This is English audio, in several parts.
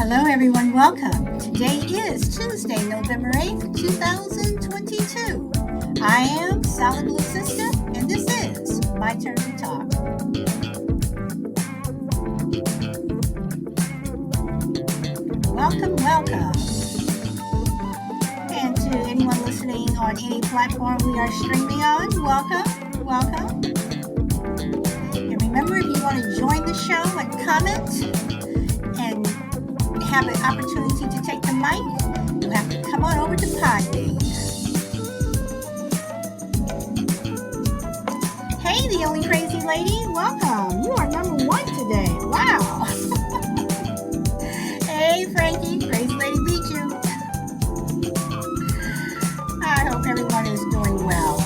Hello, everyone. Welcome. Today is Tuesday, November 8th, 2022. I am Solid Blue Sister, and this is My Turn to Talk. Welcome, welcome. And to anyone listening on any platform we are streaming on, welcome, welcome. And remember, if you want to join the show and comment and have an opportunity to take the mic, you have to come on over to Podbean. Hey, the only crazy lady, welcome. You are number one today. Wow. Hey, Frankie, crazy lady beat you. I hope everyone is doing well.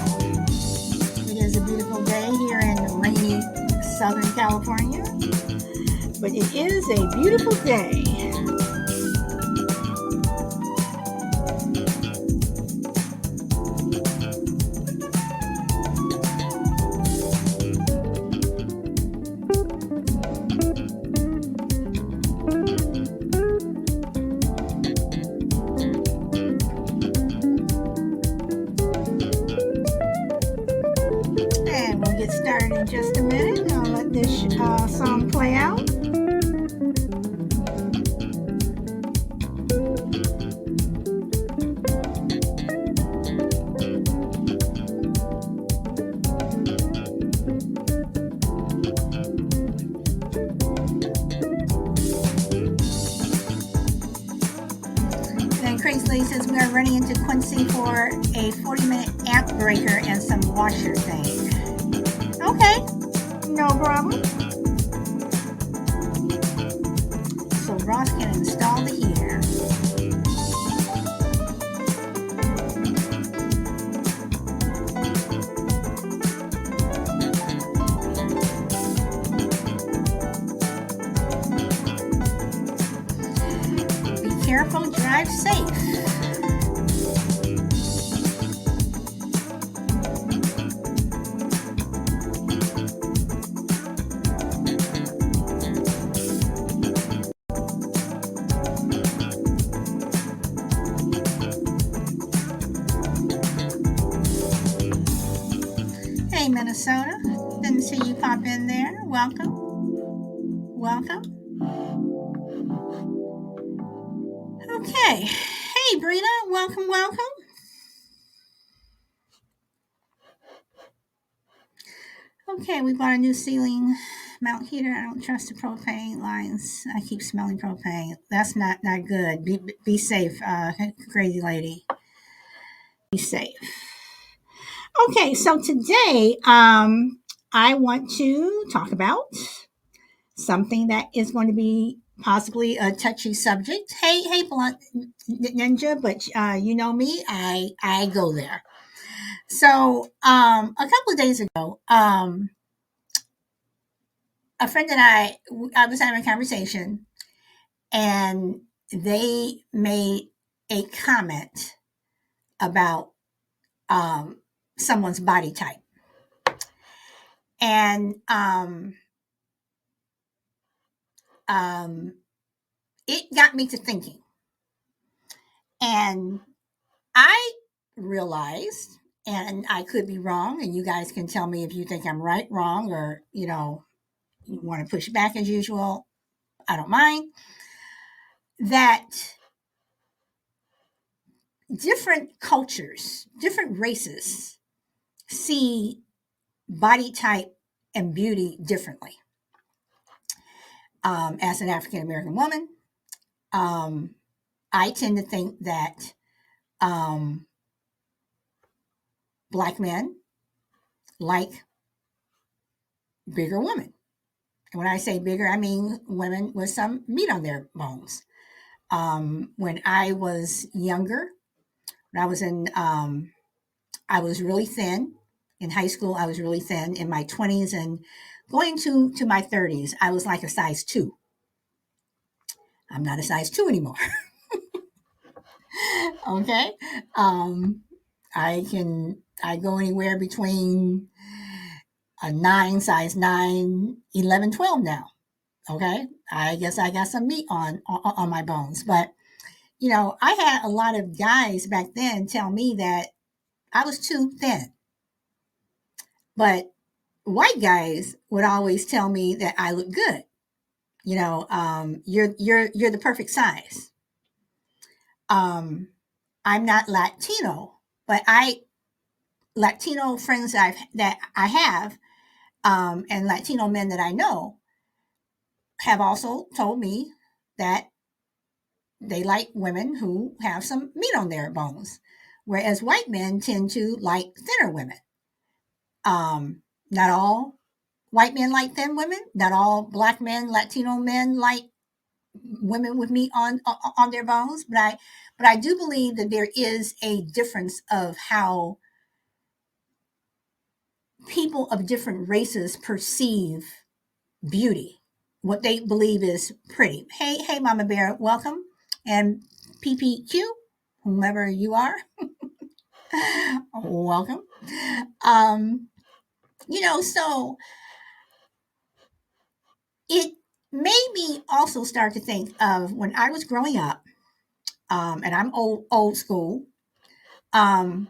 It is a beautiful day here in rainy Southern California, but it is a beautiful day. Started in just a minute. I'll let this song play out. And Crazy Lady says we are running into Quincy for a 40-minute amp breaker and some washer thing. Okay, no problem. So Ross can install the heater. Be careful, drive safe. Hey, Minnesota. Didn't see you pop in there. Welcome. Welcome. Okay. Hey, Brina. Welcome, welcome. Okay, we bought a new ceiling mount heater. I don't trust the propane lines. I keep smelling propane. That's not good. Be safe, crazy lady. Be safe. Okay, so today I want to talk about something that is going to be possibly a touchy subject. Hey, Blunt Ninja, but you know me, I go there. So a couple of days ago, a friend and I was having a conversation, and they made a comment about someone's body type. And it got me to thinking. And I realized, and I could be wrong, and you guys can tell me if you think I'm right, wrong, or, you want to push back as usual. I don't mind. That different cultures, different races see body type and beauty differently. As an African American woman, I tend to think that Black men like bigger women. And when I say bigger, I mean women with some meat on their bones. When I was younger, when I was I was really thin. In high school, I was really thin. In my 20s and going to my 30s, I was like a size 2. I'm not a size 2 anymore. Okay. I go anywhere between a 9, size 9, 11, 12 now. Okay, I guess I got some meat on my bones. But I had a lot of guys back then tell me that I was too thin. But white guys would always tell me that I look good. You're the perfect size. Um, I'm not Latino, but I Latino friends that I have, and Latino men that I know have also told me that they like women who have some meat on their bones, whereas white men tend to like thinner women. Not all white men like thin women. Not all black men, Latino men like women with meat on their bones. But I do believe that there is a difference of how people of different races perceive beauty, what they believe is pretty. Hey, Mama Bear, welcome, and PPQ, whomever you are, welcome. Um, so it made me also start to think of when I was growing up, and I'm old school. Um,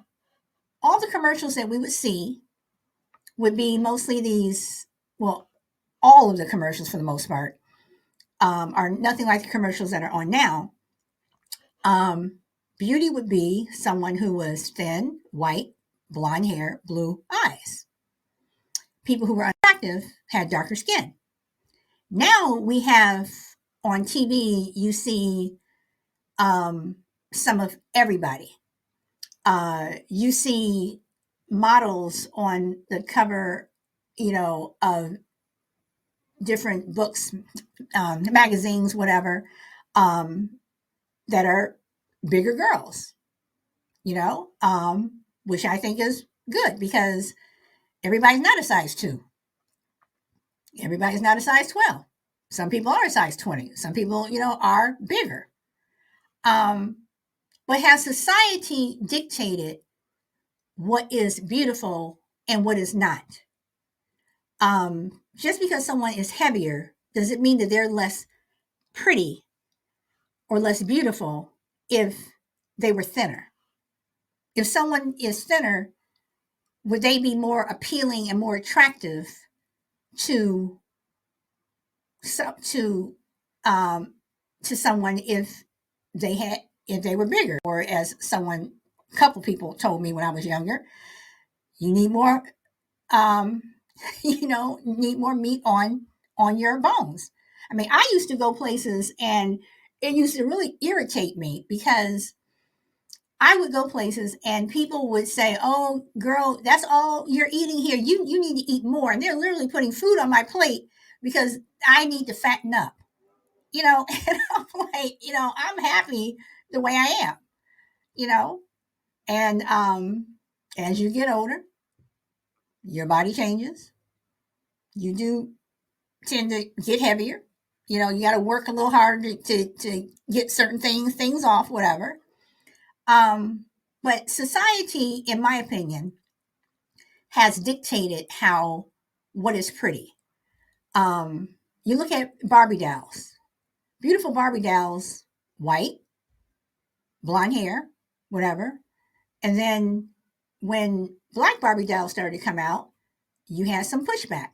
all the commercials that we would see would be mostly these. Well, all of the commercials for the most part are nothing like the commercials that are on now. Um, Beauty would be someone who was thin, white, blonde hair, blue eyes. People who were attractive had darker skin. Now we have on TV, you see um, some of everybody. You see models on the cover, of different books, magazines, whatever, um, that are bigger girls, which I think is good because everybody's not a size 2. Everybody's not a size 12. Some people are a size 20. Some people, are bigger. Um, but has society dictated what is beautiful and what is not? Just because someone is heavier, does it mean that they're less pretty or less beautiful if they were thinner? If someone is thinner, would they be more appealing and more attractive to so to um to someone if they were bigger, or as someone a couple people told me when I was younger, you need more um need more meat on your bones. I mean, I used to go places and it used to really irritate me because I would go places and people would say, "Oh, girl, that's all you're eating here. You need to eat more." And they're literally putting food on my plate because I need to fatten up. And I'm like, I'm happy the way I am. You know, and as you get older, your body changes. You do tend to get heavier. You got to work a little harder to get certain things off, whatever. Um, but society, in my opinion, has dictated how what is pretty. You look at Barbie dolls, beautiful Barbie dolls, white, blonde hair, whatever. And then when black Barbie dolls started to come out, you had some pushback.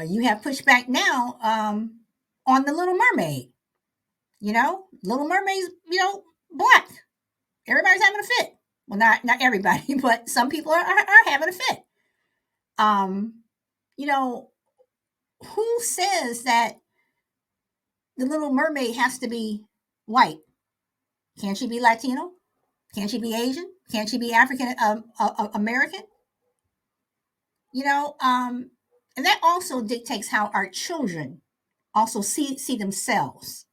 You have pushback now on the Little Mermaid. Little Mermaid's black. Everybody's having a fit. Well, not everybody, but some people are having a fit. Um, you know, who says that the Little Mermaid has to be white? Can't she be Latino? Can't she be Asian? Can't she be African American? You know, um, and that also dictates how our children also see themselves.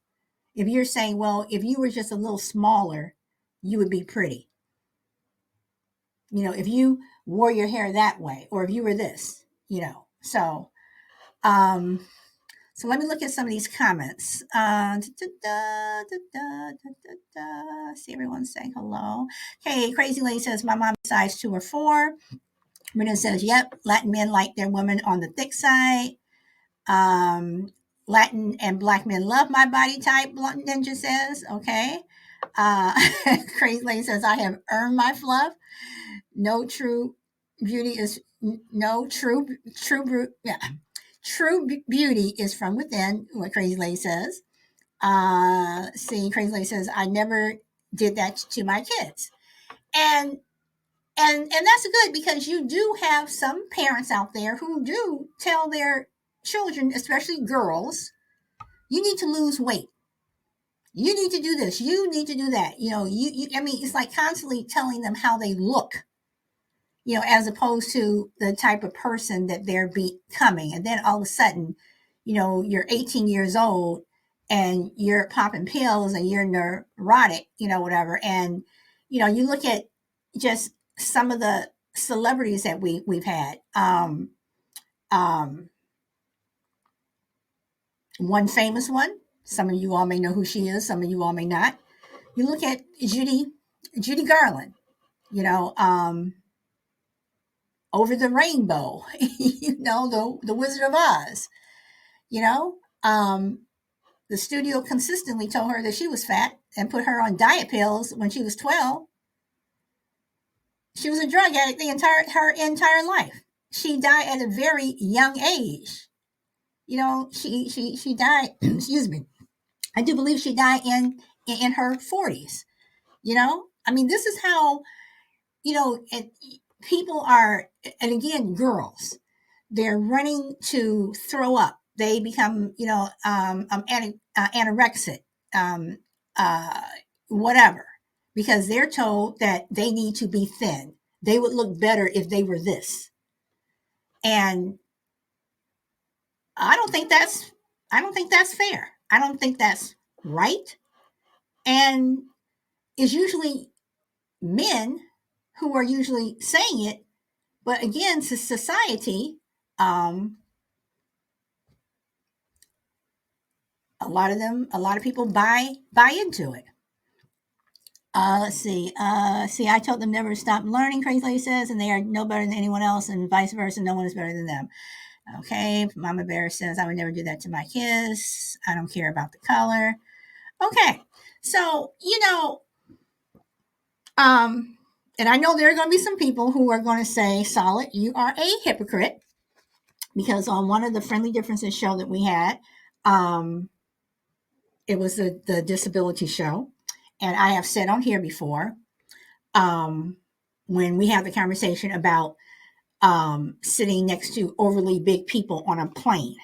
If you're saying, well, if you were just a little smaller, you would be pretty. If you wore your hair that way, or if you were this, um, so let me look at some of these comments. See everyone saying hello. Okay, Crazy Lady says, my mom is size 2 or 4. Renee says, yep, Latin men like their women on the thick side. Um, Latin and black men love my body type, Blunt Ninja says. Okay. Uh, Crazy Lady says, I have earned my fluff. No true beauty is no yeah. Beauty is from within, what Crazy Lady says. See, Crazy Lady says, I never did that to my kids. And and that's good, because you do have some parents out there who do tell their children, especially girls, you need to lose weight. You need to do this. You need to do that. I mean, it's like constantly telling them how they look, as opposed to the type of person that they're becoming. And then all of a sudden, you're 18 years old and you're popping pills and you're neurotic, whatever. And, you look at just some of the celebrities that we've had. Um, one famous one, some of you all may know who she is, some of you all may not. You look at Judy Garland, you know, um, over the rainbow, the Wizard of Oz, you know. The studio consistently told her that she was fat and put her on diet pills when she was 12. She was a drug addict her entire life. She died at a very young age. She died. Excuse me. I do believe she died in her 40s. I mean, this is how people are, and again, girls, they're running to throw up. They become, anorexic, um, uh, whatever, because they're told that they need to be thin. They would look better if they were this. And I don't think that's, I don't think that's fair. I don't think that's right. And it's usually men who are usually saying it. But again, society, um, a lot of people buy into it. Let's see. See, I told them never to stop learning, Crazy Lady says, and they are no better than anyone else, and vice versa. No one is better than them. Okay. Mama Bear says, I would never do that to my kids. I don't care about the color. Okay. So, and I know there are going to be some people who are going to say, Solid, you are a hypocrite, because on one of the Friendly Differences show that we had, um, it was the disability show. And I have said on here before, um, when we have the conversation about sitting next to overly big people on a plane.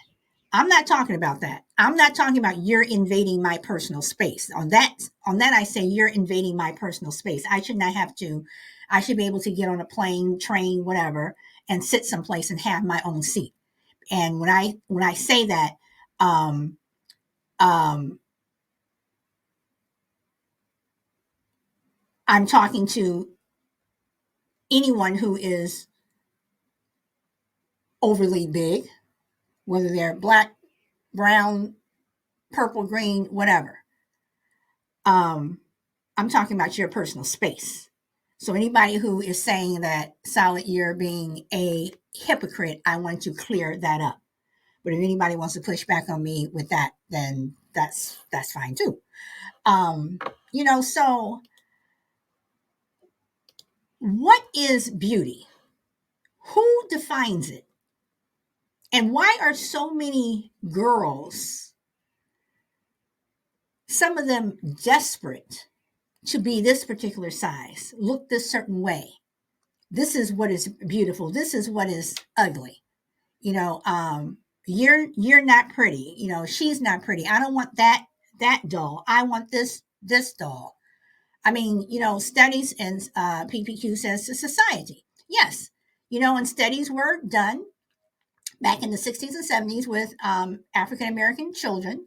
I'm not talking about that. I'm not talking about you're invading my personal space. On that, I say you're invading my personal space. I should not have to. I should be able to get on a plane, train, whatever, and sit someplace and have my own seat. And when I say that, um, um, I'm talking to anyone who is overly big, whether they're black, brown, purple, green, whatever. Um, I'm talking about your personal space. So anybody who is saying that, Solid, you're being a hypocrite, I want to clear that up. But if anybody wants to push back on me with that, then that's fine too. Um, so what is beauty? Who defines it? And why are so many girls, some of them desperate to be this particular size, look this certain way? This is what is beautiful. This is what is ugly. You know, you're not pretty. She's not pretty. I don't want that doll. I want this doll. I mean, studies, and PPQ says to society. Yes, and studies were done back in the 60s and 70s with African American children,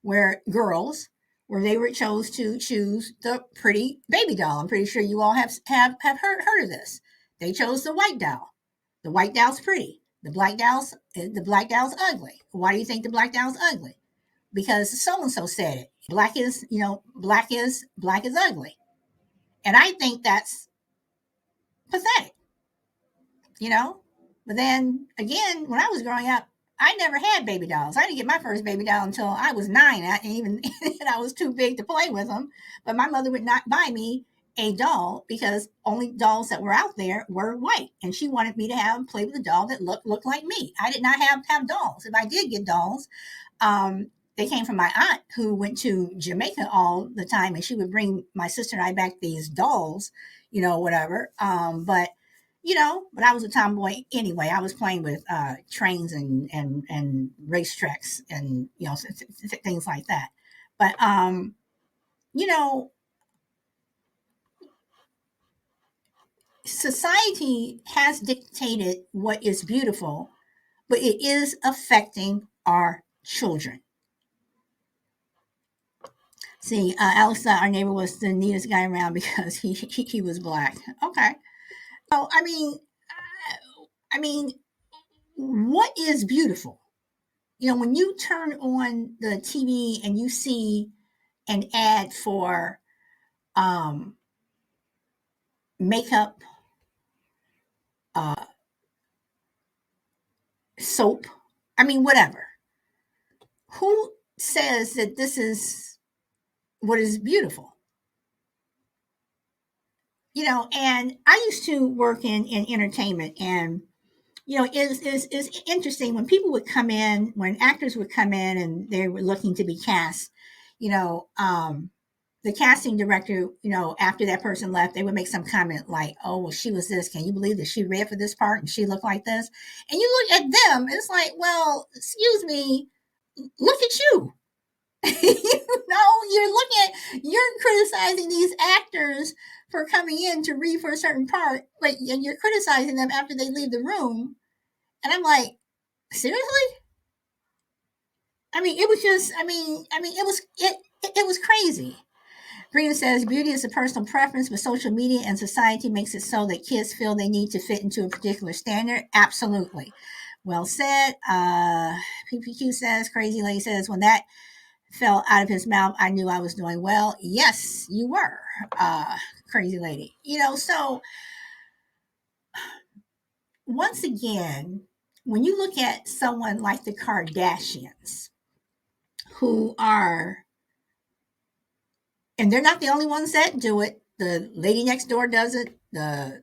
where girls, where they were chose to choose the pretty baby doll. I'm pretty sure you all have heard of this. They chose the white doll. The white doll's pretty. The black doll's ugly. Why do you think the black doll's ugly? Because so and so said it. Black is ugly. And I think that's pathetic, you know? But then again, when I was growing up, I never had baby dolls. I didn't get my first baby doll until I was 9. And even and I was too big to play with them. But my mother would not buy me a doll because only dolls that were out there were white, and she wanted me to have play with a doll that looked like me. I did not have dolls. If I did get dolls, they came from my aunt who went to Jamaica all the time, and she would bring my sister and I back these dolls, whatever. But I was a tomboy anyway. I was playing with trains and racetracks and things like that. But you know, society has dictated what is beautiful, but it is affecting our children. See, Alex thought our neighbor was the neatest guy around because he was black. Okay, so I mean, what is beautiful? When you turn on the TV and you see an ad for um, makeup, uh, soap, whatever. Who says that this is what is beautiful? And I used to work in entertainment, and it's interesting when people would come in, when actors would come in and they were looking to be cast, you know, um, the casting director, after that person left, they would make some comment like, "Oh, well, she was this. Can you believe that she read for this part and she looked like this?" And you look at them, it's like, well, excuse me, look at you. You're criticizing these actors for coming in to read for a certain part, but and you're criticizing them after they leave the room. And I'm like, seriously? It was just, it was crazy. Green says beauty is a personal preference, but social media and society makes it so that kids feel they need to fit into a particular standard. Absolutely. Well said. PPQ says, crazy lady says, when that fell out of his mouth, I knew I was doing well. Yes, you were, crazy lady. So once again, when you look at someone like the Kardashians, who are, and they're not the only ones that do it. The lady next door does it. The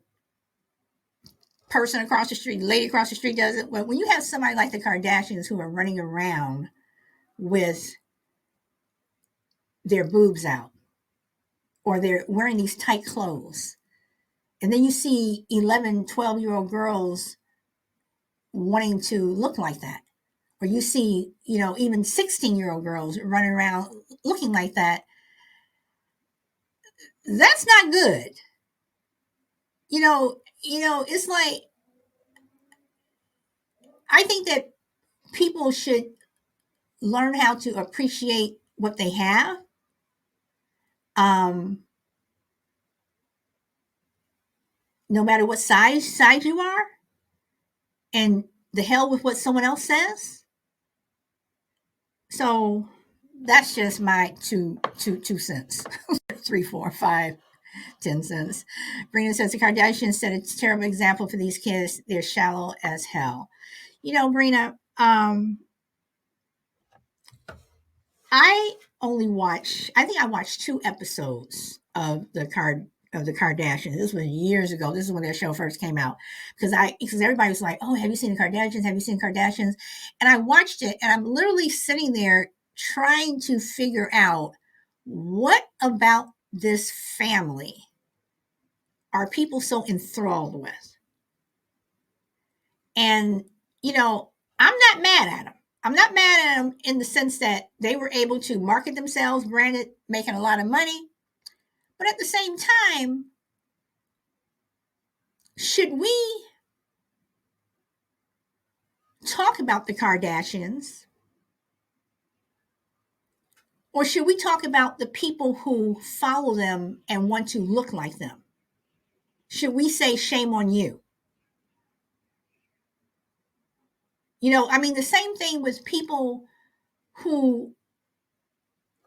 person across the street, the lady across the street does it. Well, when you have somebody like the Kardashians who are running around with their boobs out, or they're wearing these tight clothes, and then you see 11, 12-year-old girls wanting to look like that, or you see, even 16-year-old girls running around looking like that, that's not good. It's like, I think that people should learn how to appreciate what they have. Um, no matter what size you are, and the hell with what someone else says. So that's just my two cents. 3, 4, 5, 10 cents. Brina says the Kardashians set a terrible example for these kids. They're shallow as hell. Brina, I think I watched 2 episodes of the Kardashians. This was years ago. This is when their show first came out. Because everybody was like, "Oh, have you seen the Kardashians? Have you seen Kardashians?" And I watched it, and I'm literally sitting there trying to figure out what about this family are people so enthralled with. And I'm not mad at them. I'm not mad at them in the sense that they were able to market themselves, granted, making a lot of money. But at the same time, should we talk about the Kardashians, or should we talk about the people who follow them and want to look like them? Should we say shame on you? The same thing with people who,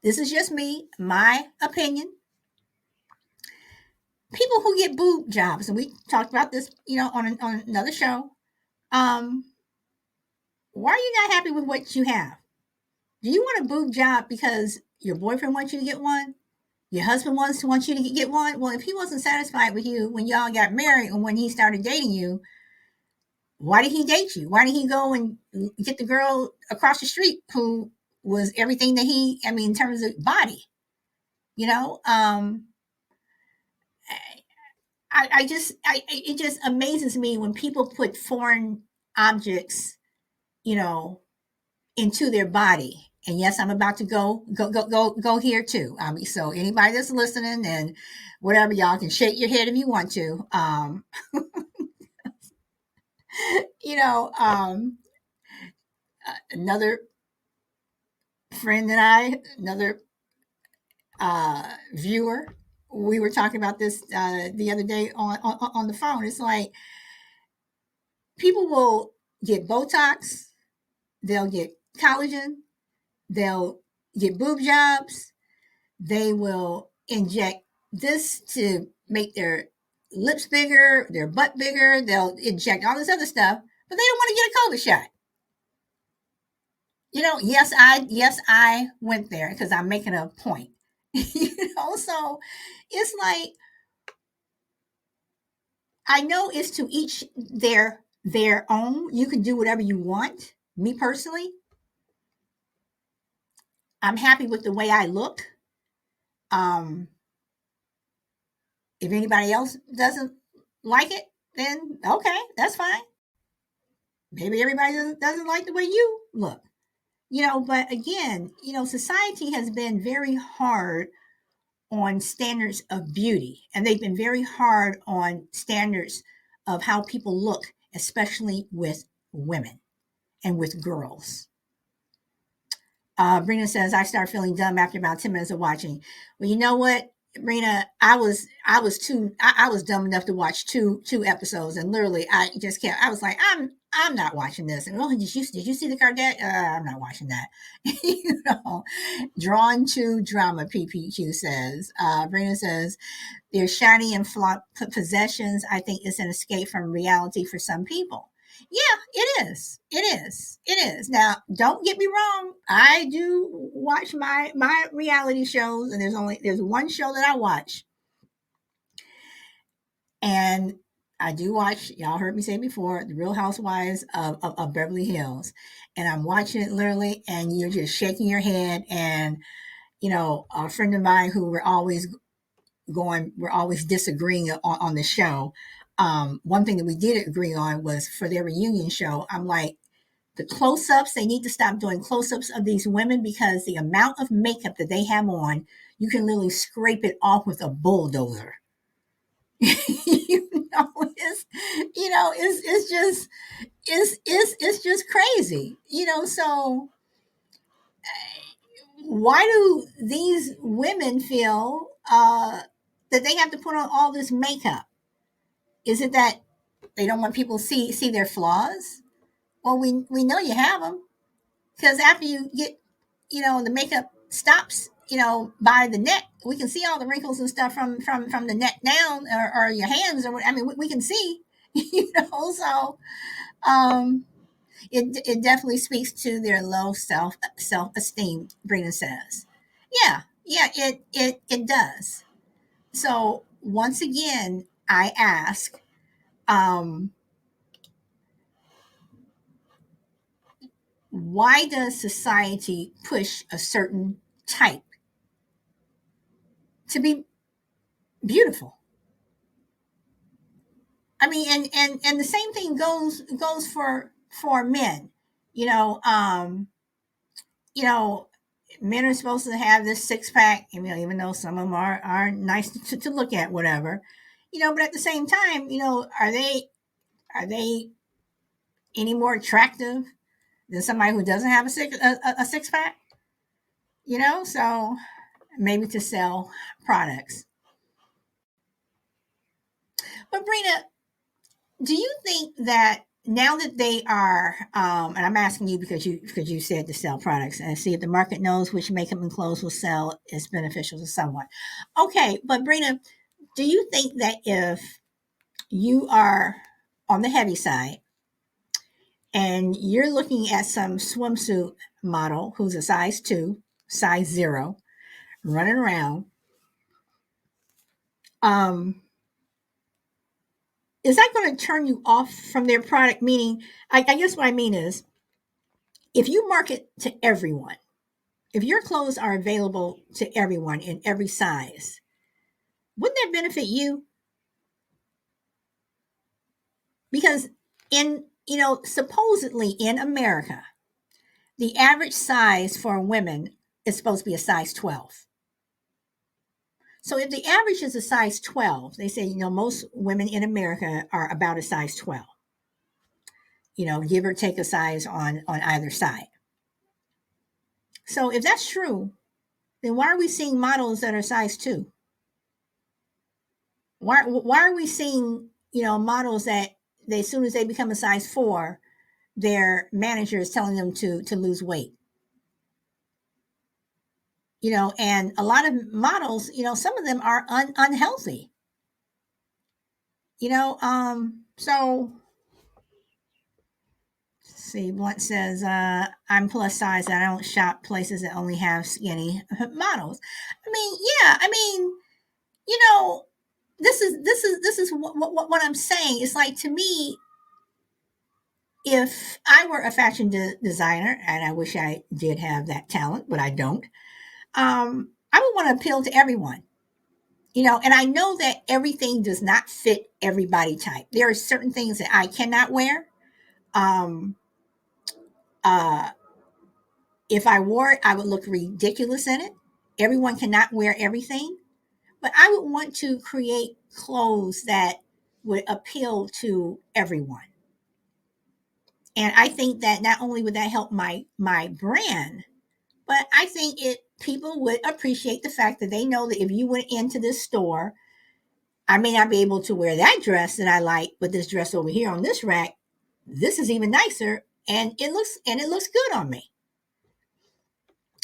this is just me, my opinion, people who get boob jobs, and we talked about this, on another show. Why are you not happy with what you have? Do you want a boob job because your boyfriend wants you to get one? Your husband wants you to get one? Well, if he wasn't satisfied with you when y'all got married and when he started dating you, why did he date you? Why did he go and get the girl across the street who was everything that in terms of body, you know? It just amazes me when people put foreign objects, you know, into their body. And yes, I'm about to go here too. So anybody that's listening and whatever, y'all can shake your head if you want to. You know, another friend and another viewer, we were talking about this the other day on the phone. It's like people will get Botox, they'll get collagen, they'll get boob jobs, they will inject this to make their lips bigger, their butt bigger, they'll inject all this other stuff, but they don't want to get a COVID shot. Yes, I went there because I'm making a point. So it's like I know it's to each their own. You can do whatever you want. Me personally, I'm happy with the way I look. Um, if anybody else doesn't like it, then okay, that's fine. Maybe everybody doesn't like the way you look. But again, society has been very hard on standards of beauty, and they've been very hard on standards of how people look, especially with women and with girls. Brina says, I start feeling dumb after about 10 minutes of watching. Well, you know what, Brina, I was dumb enough to watch two episodes, and literally I just can't. I was like, I'm not watching this. And oh, did you see the Kardashian? I'm not watching that. you know, Drawn to drama, PPQ says. Brina says, their shiny and flaunt possessions, I think, is an escape from reality for some people. Yeah, it is. It is. It is. Now, don't get me wrong. I do watch my reality shows, and there's one show that I watch, and I do watch. Y'all heard me say before, The Real Housewives of Beverly Hills, and I'm watching it literally, and you're just shaking your head. And a friend of mine who we're always disagreeing on the show. One thing that we did agree on was for their reunion show. I'm like, the close-ups, they need to stop doing close-ups of these women because the amount of makeup that they have on, you can literally scrape it off with a bulldozer. It's just it's just crazy. So why do these women feel that they have to put on all this makeup? Is it that they don't want people to see their flaws? Well, we know you have them because after you get, the makeup stops, by the neck, we can see all the wrinkles and stuff from the neck down, or your hands, or we can see, So um, it definitely speaks to their low self esteem. Brina says, yeah, it does. So once again, I ask, um, why does society push a certain type to be beautiful? And the same thing goes for men. You know, um, you know, Men are supposed to have this six pack. Even though some of them are nice to look at, whatever. But at the same time, are they any more attractive than somebody who doesn't have a six pack? So maybe to sell products. But Brina, do you think that now that they are, and I'm asking you because you said to sell products and see if the market knows which makeup and clothes will sell is beneficial to someone. Okay, but Brina, do you think that if you are on the heavy side and you're looking at some swimsuit model who's a size 2, size 0, running around, um, is that going to turn you off from their product? Meaning, I guess what I mean is, if you market to everyone, if your clothes are available to everyone in every size, wouldn't that benefit you? Because supposedly in America, the average size for women is supposed to be a size 12. So if the average is a size 12, they say, most women in America are about a size 12, give or take a size on either side. So if that's true, then why are we seeing models that are size 2? Why are we seeing, models that as soon as they become a size 4, their manager is telling them to lose weight? And a lot of models, some of them are unhealthy. So see, Blunt says, I'm plus size and I don't shop places that only have skinny models. I mean, yeah, I mean, you know, this is what I'm saying. It's like, to me, if I were a fashion designer, and I wish I did have that talent, but I don't, I would want to appeal to everyone. And I know that everything does not fit every body type. There are certain things that I cannot wear. Um, uh, if I wore it, I would look ridiculous in it. Everyone cannot wear everything, but I would want to create clothes that would appeal to everyone. And I think that not only would that help my brand, but I think people would appreciate the fact that they know that if you went into this store, I may not be able to wear that dress that I like, but this dress over here on this rack, this is even nicer, and it looks good on me.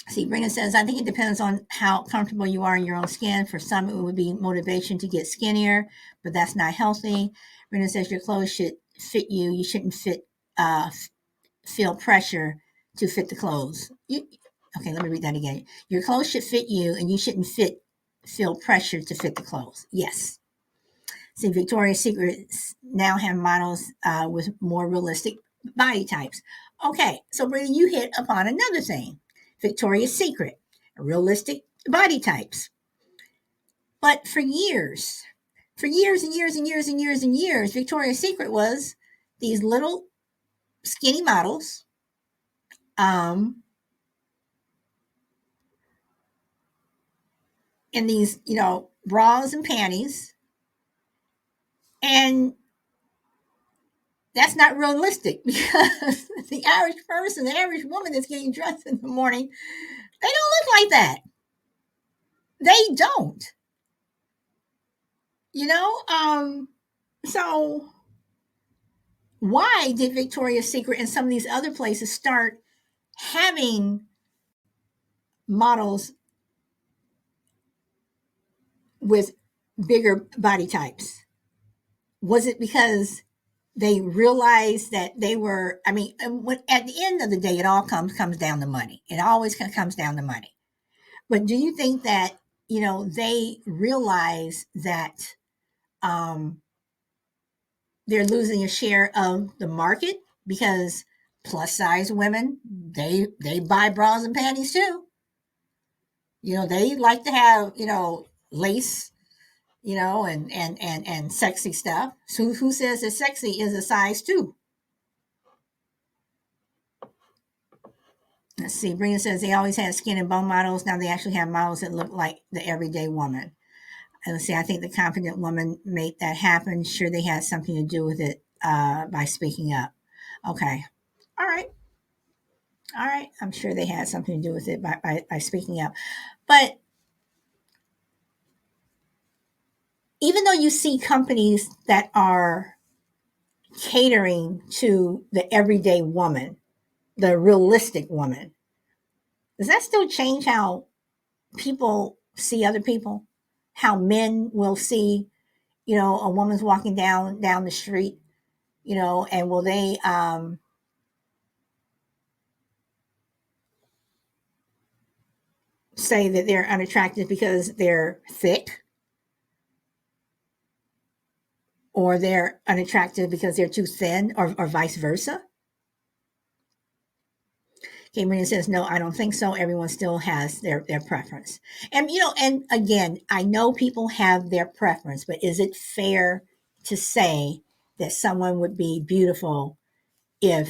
See, Brenda says, I think it depends on how comfortable you are in your own skin. For some, it would be motivation to get skinnier, but that's not healthy. Brenda says your clothes should fit you. You shouldn't feel pressure to fit the clothes. Okay, let me read that again. Your clothes should fit you, and you shouldn't feel pressure to fit the clothes. Yes. See, Victoria's Secrets now have models with more realistic body types. Okay, so Brenda, you hit upon another thing. Victoria's Secret, realistic body types. But for years and years and years and years and years, Victoria's Secret was these little skinny models, um, in these, bras and panties. And that's not realistic because the average person, the average woman that's getting dressed in the morning, they don't look like that. They don't, you know? So why did Victoria's Secret and some of these other places start having models with bigger body types? Was it because they realized that they were, I mean, at the end of the day, it all comes down to money. It always comes down to money. But do you think that, they realize that, um, they're losing a share of the market because plus size women, they buy bras and panties too. They like to have, lace, and sexy stuff. So who says that sexy is a size 2? Let's see. Brina says they always had skin and bone models. Now they actually have models that look like the everyday woman. And let's see. I think the confident woman made that happen. Sure, they had something to do with it by speaking up. Okay. All right. All right. I'm sure they had something to do with it by speaking up. But even though you see companies that are catering to the everyday woman, the realistic woman, does that still change how people see other people? How men will see, a woman's walking down the street, and will they say that they're unattractive because they're thick, or they're unattractive because they're too thin, or vice versa. Cameron says, no, I don't think so. Everyone still has their preference. And, and again, I know people have their preference, but is it fair to say that someone would be beautiful if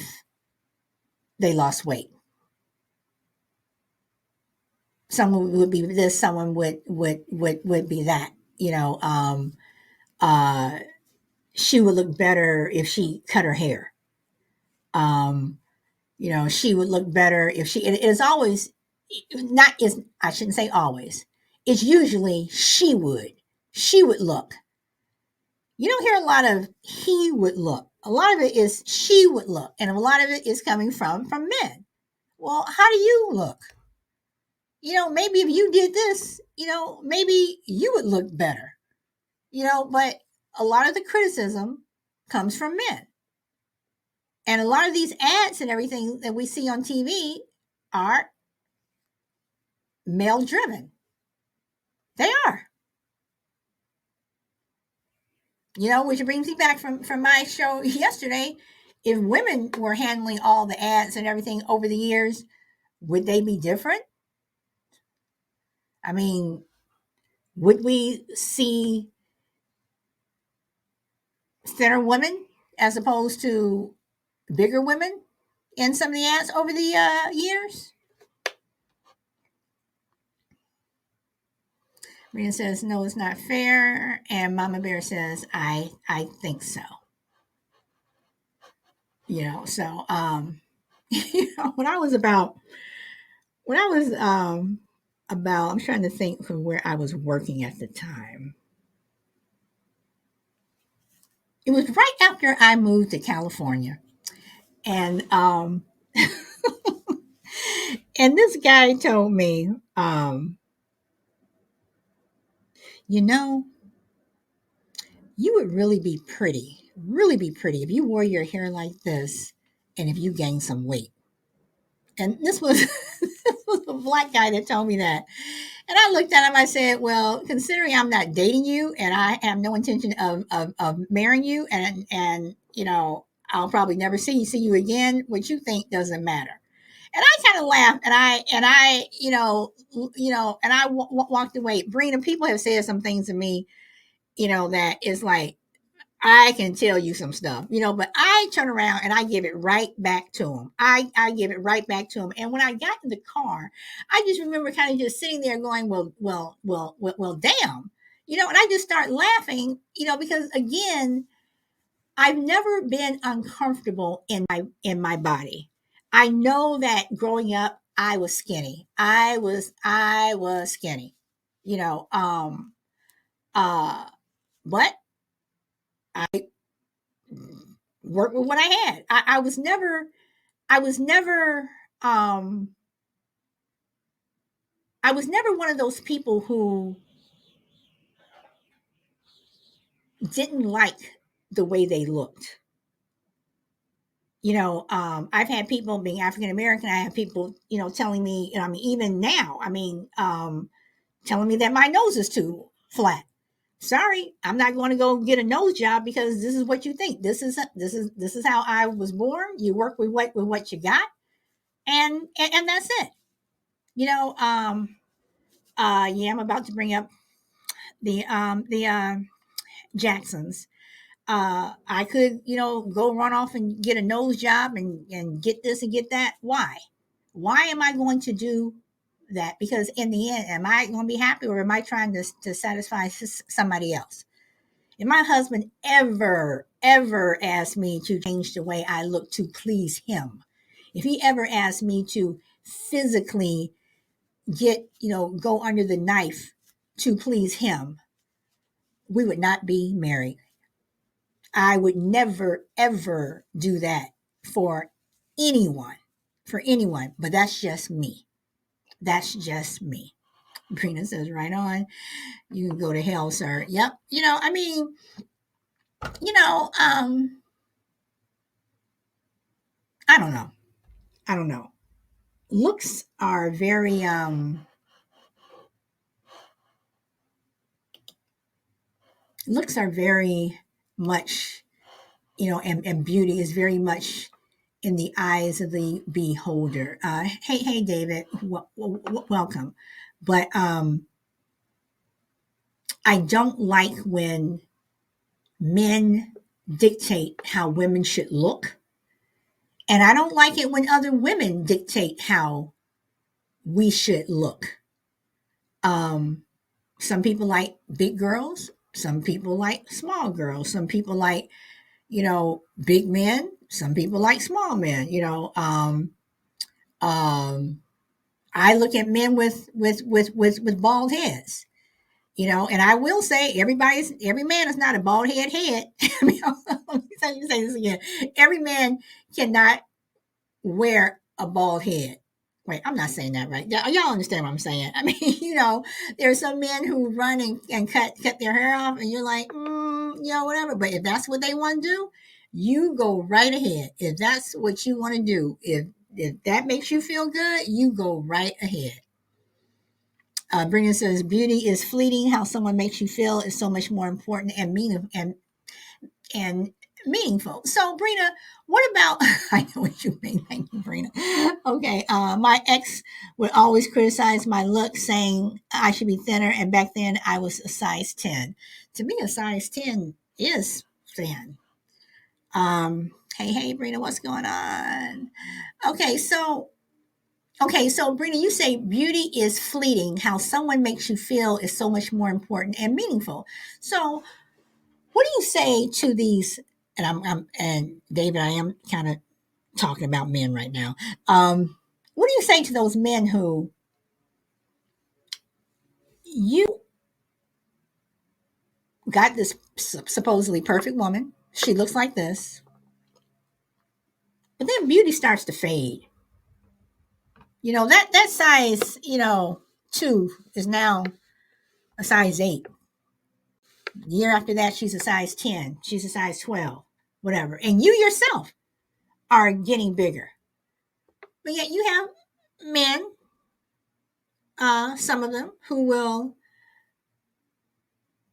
they lost weight? Someone would be this, someone would be that, uh, she would look better if she cut her hair. Um, she would look better if it is always not is I shouldn't say always. It's usually she would look. You don't hear a lot of he would look. A lot of it is she would look, and a lot of it is coming from men. Well, how do you look? Maybe if you did this, maybe you would look better. But a lot of the criticism comes from men. And a lot of these ads and everything that we see on TV are male driven. They are. Which brings me back from my show yesterday. If women were handling all the ads and everything over the years, would they be different? I mean, would we see thinner women as opposed to bigger women in some of the ads over the years? Rena says, no, it's not fair. And Mama Bear says, I think so. So when I was I'm trying to think from where I was working at the time. It was right after I moved to California. And and this guy told me, you know, you would really be pretty if you wore your hair like this and if you gained some weight. And this was this was a black guy that told me that. And I looked at him, I said, well, considering I'm not dating you and I have no intention of marrying you, and I'll probably never see you again, what you think doesn't matter. And I kind of laughed, and I and I walked away. Brina, people have said some things to me, that is like, I can tell you some stuff, but I turn around and I give it right back to him. I give it right back to him. And when I got in the car, I just remember kind of just sitting there going, well, damn, and I just start laughing, because again, I've never been uncomfortable in my body. I know that growing up, I was skinny. I was skinny, you know, uh, but I worked with what I had. I was never, um, I was never one of those people who didn't like the way they looked. I've had people being African American. I have people, telling me, I mean, even now, telling me that my nose is too flat. Sorry, I'm not going to go get a nose job because this is what you think. This is how I was born. You work with what you got, and that's it. You know, yeah, I'm about to bring up the Jacksons. I could, go run off and get a nose job and get this and get that. Why? Why am I going to do that? Because in the end, am I going to be happy, or am I trying to satisfy somebody else? If my husband ever asked me to change the way I look to please him, if he ever asked me to physically go under the knife to please him, we would not be married. I would never, ever do that for anyone, but that's just me. That's just me. Brina says, right on. You can go to hell, sir. Yep. You know, um, I don't know. Looks are very, looks are very much, and beauty is very much in the eyes of the beholder. Hey, David, welcome. But I don't like when men dictate how women should look, and I don't like it when other women dictate how we should look. Um, some people like big girls. Some people like small girls. Some people like, big men. Some people like small men. Um, I look at men with bald heads. And I will say every man is not a bald head. I mean, let me say this again. Every man cannot wear a bald head. Wait, I'm not saying that right. Y'all understand what I'm saying? I mean, there's some men who run and cut their hair off, and you're like, whatever. But if that's what they want to do, you go right ahead. If that's what you want to do, if that makes you feel good, you go right ahead. Brina says, "Beauty is fleeting. How someone makes you feel is so much more important and and meaningful." So, Brina, what about? I know what you mean. Thank you, Brina. Okay, my ex would always criticize my look, saying I should be thinner, and back then I was a size 10. To me, a size 10 is thin. Hey, Brina, what's going on? Okay, so Brina, you say beauty is fleeting. How someone makes you feel is so much more important and meaningful. So, what do you say to these? And and David, I am kind of talking about men right now. What do you say to those men who you got this supposedly perfect woman? She looks like this, but then beauty starts to fade. That size, 2 is now a size 8. The year after that, she's a size 10. She's a size 12, whatever. And you yourself are getting bigger. But yet you have men, some of them, who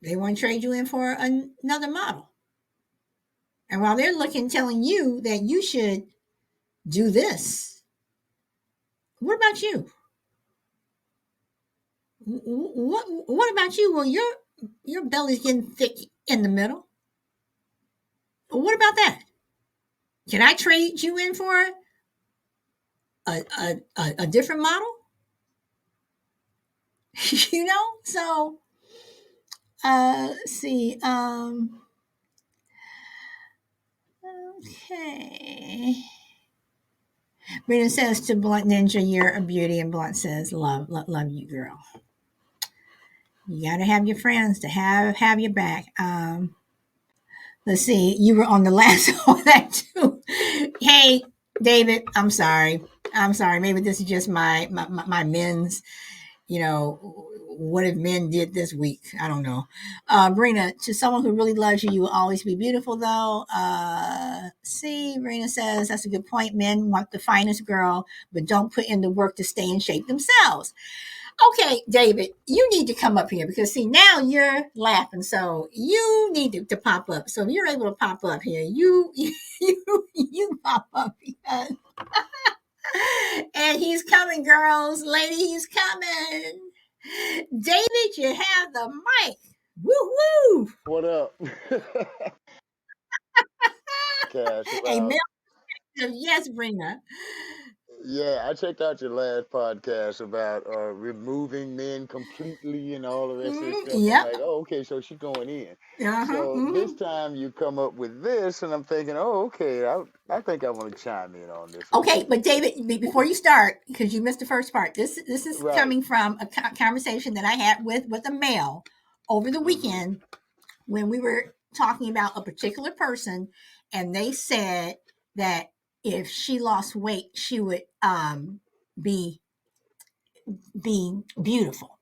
they want to trade you in for another model. And while they're telling you that you should do this, what about you? What about you? Well, your belly's getting thick in the middle. What about that? Can I trade you in for a different model? So let's see. Okay. Rita says to Blunt Ninja, "You're a beauty," and Blunt says, love you, girl. You gotta have your friends to have your back. Let's see. You were on the last one that too. Hey, David, I'm sorry. Maybe this is just my men's, what if men did this week? I don't know. Brina, to someone who really loves you, you will always be beautiful, though. Brina says, that's a good point. Men want the finest girl, but don't put in the work to stay in shape themselves. Okay, David, you need to come up here because see, now you're laughing. So you need to pop up. So if you're able to pop up here, you pop up because and he's coming, girls. Lady, he's coming. David, you have the mic. Woo woo. What up? Cash Hey, about. Mel, yes, Brina. Yeah, I checked out your last podcast about removing men completely and all the rest of this stuff. I'm Yep. like, oh, okay, so she's going in. Uh-huh. So this Mm-hmm. time you come up with this, and I'm thinking, oh, okay, I think I want to chime in on this a little Okay, but bit. David, before you start, because you missed the first part, this is Right. coming from a conversation that I had with a male over the Mm-hmm. weekend when we were talking about a particular person, and they said that if she lost weight, she would be beautiful.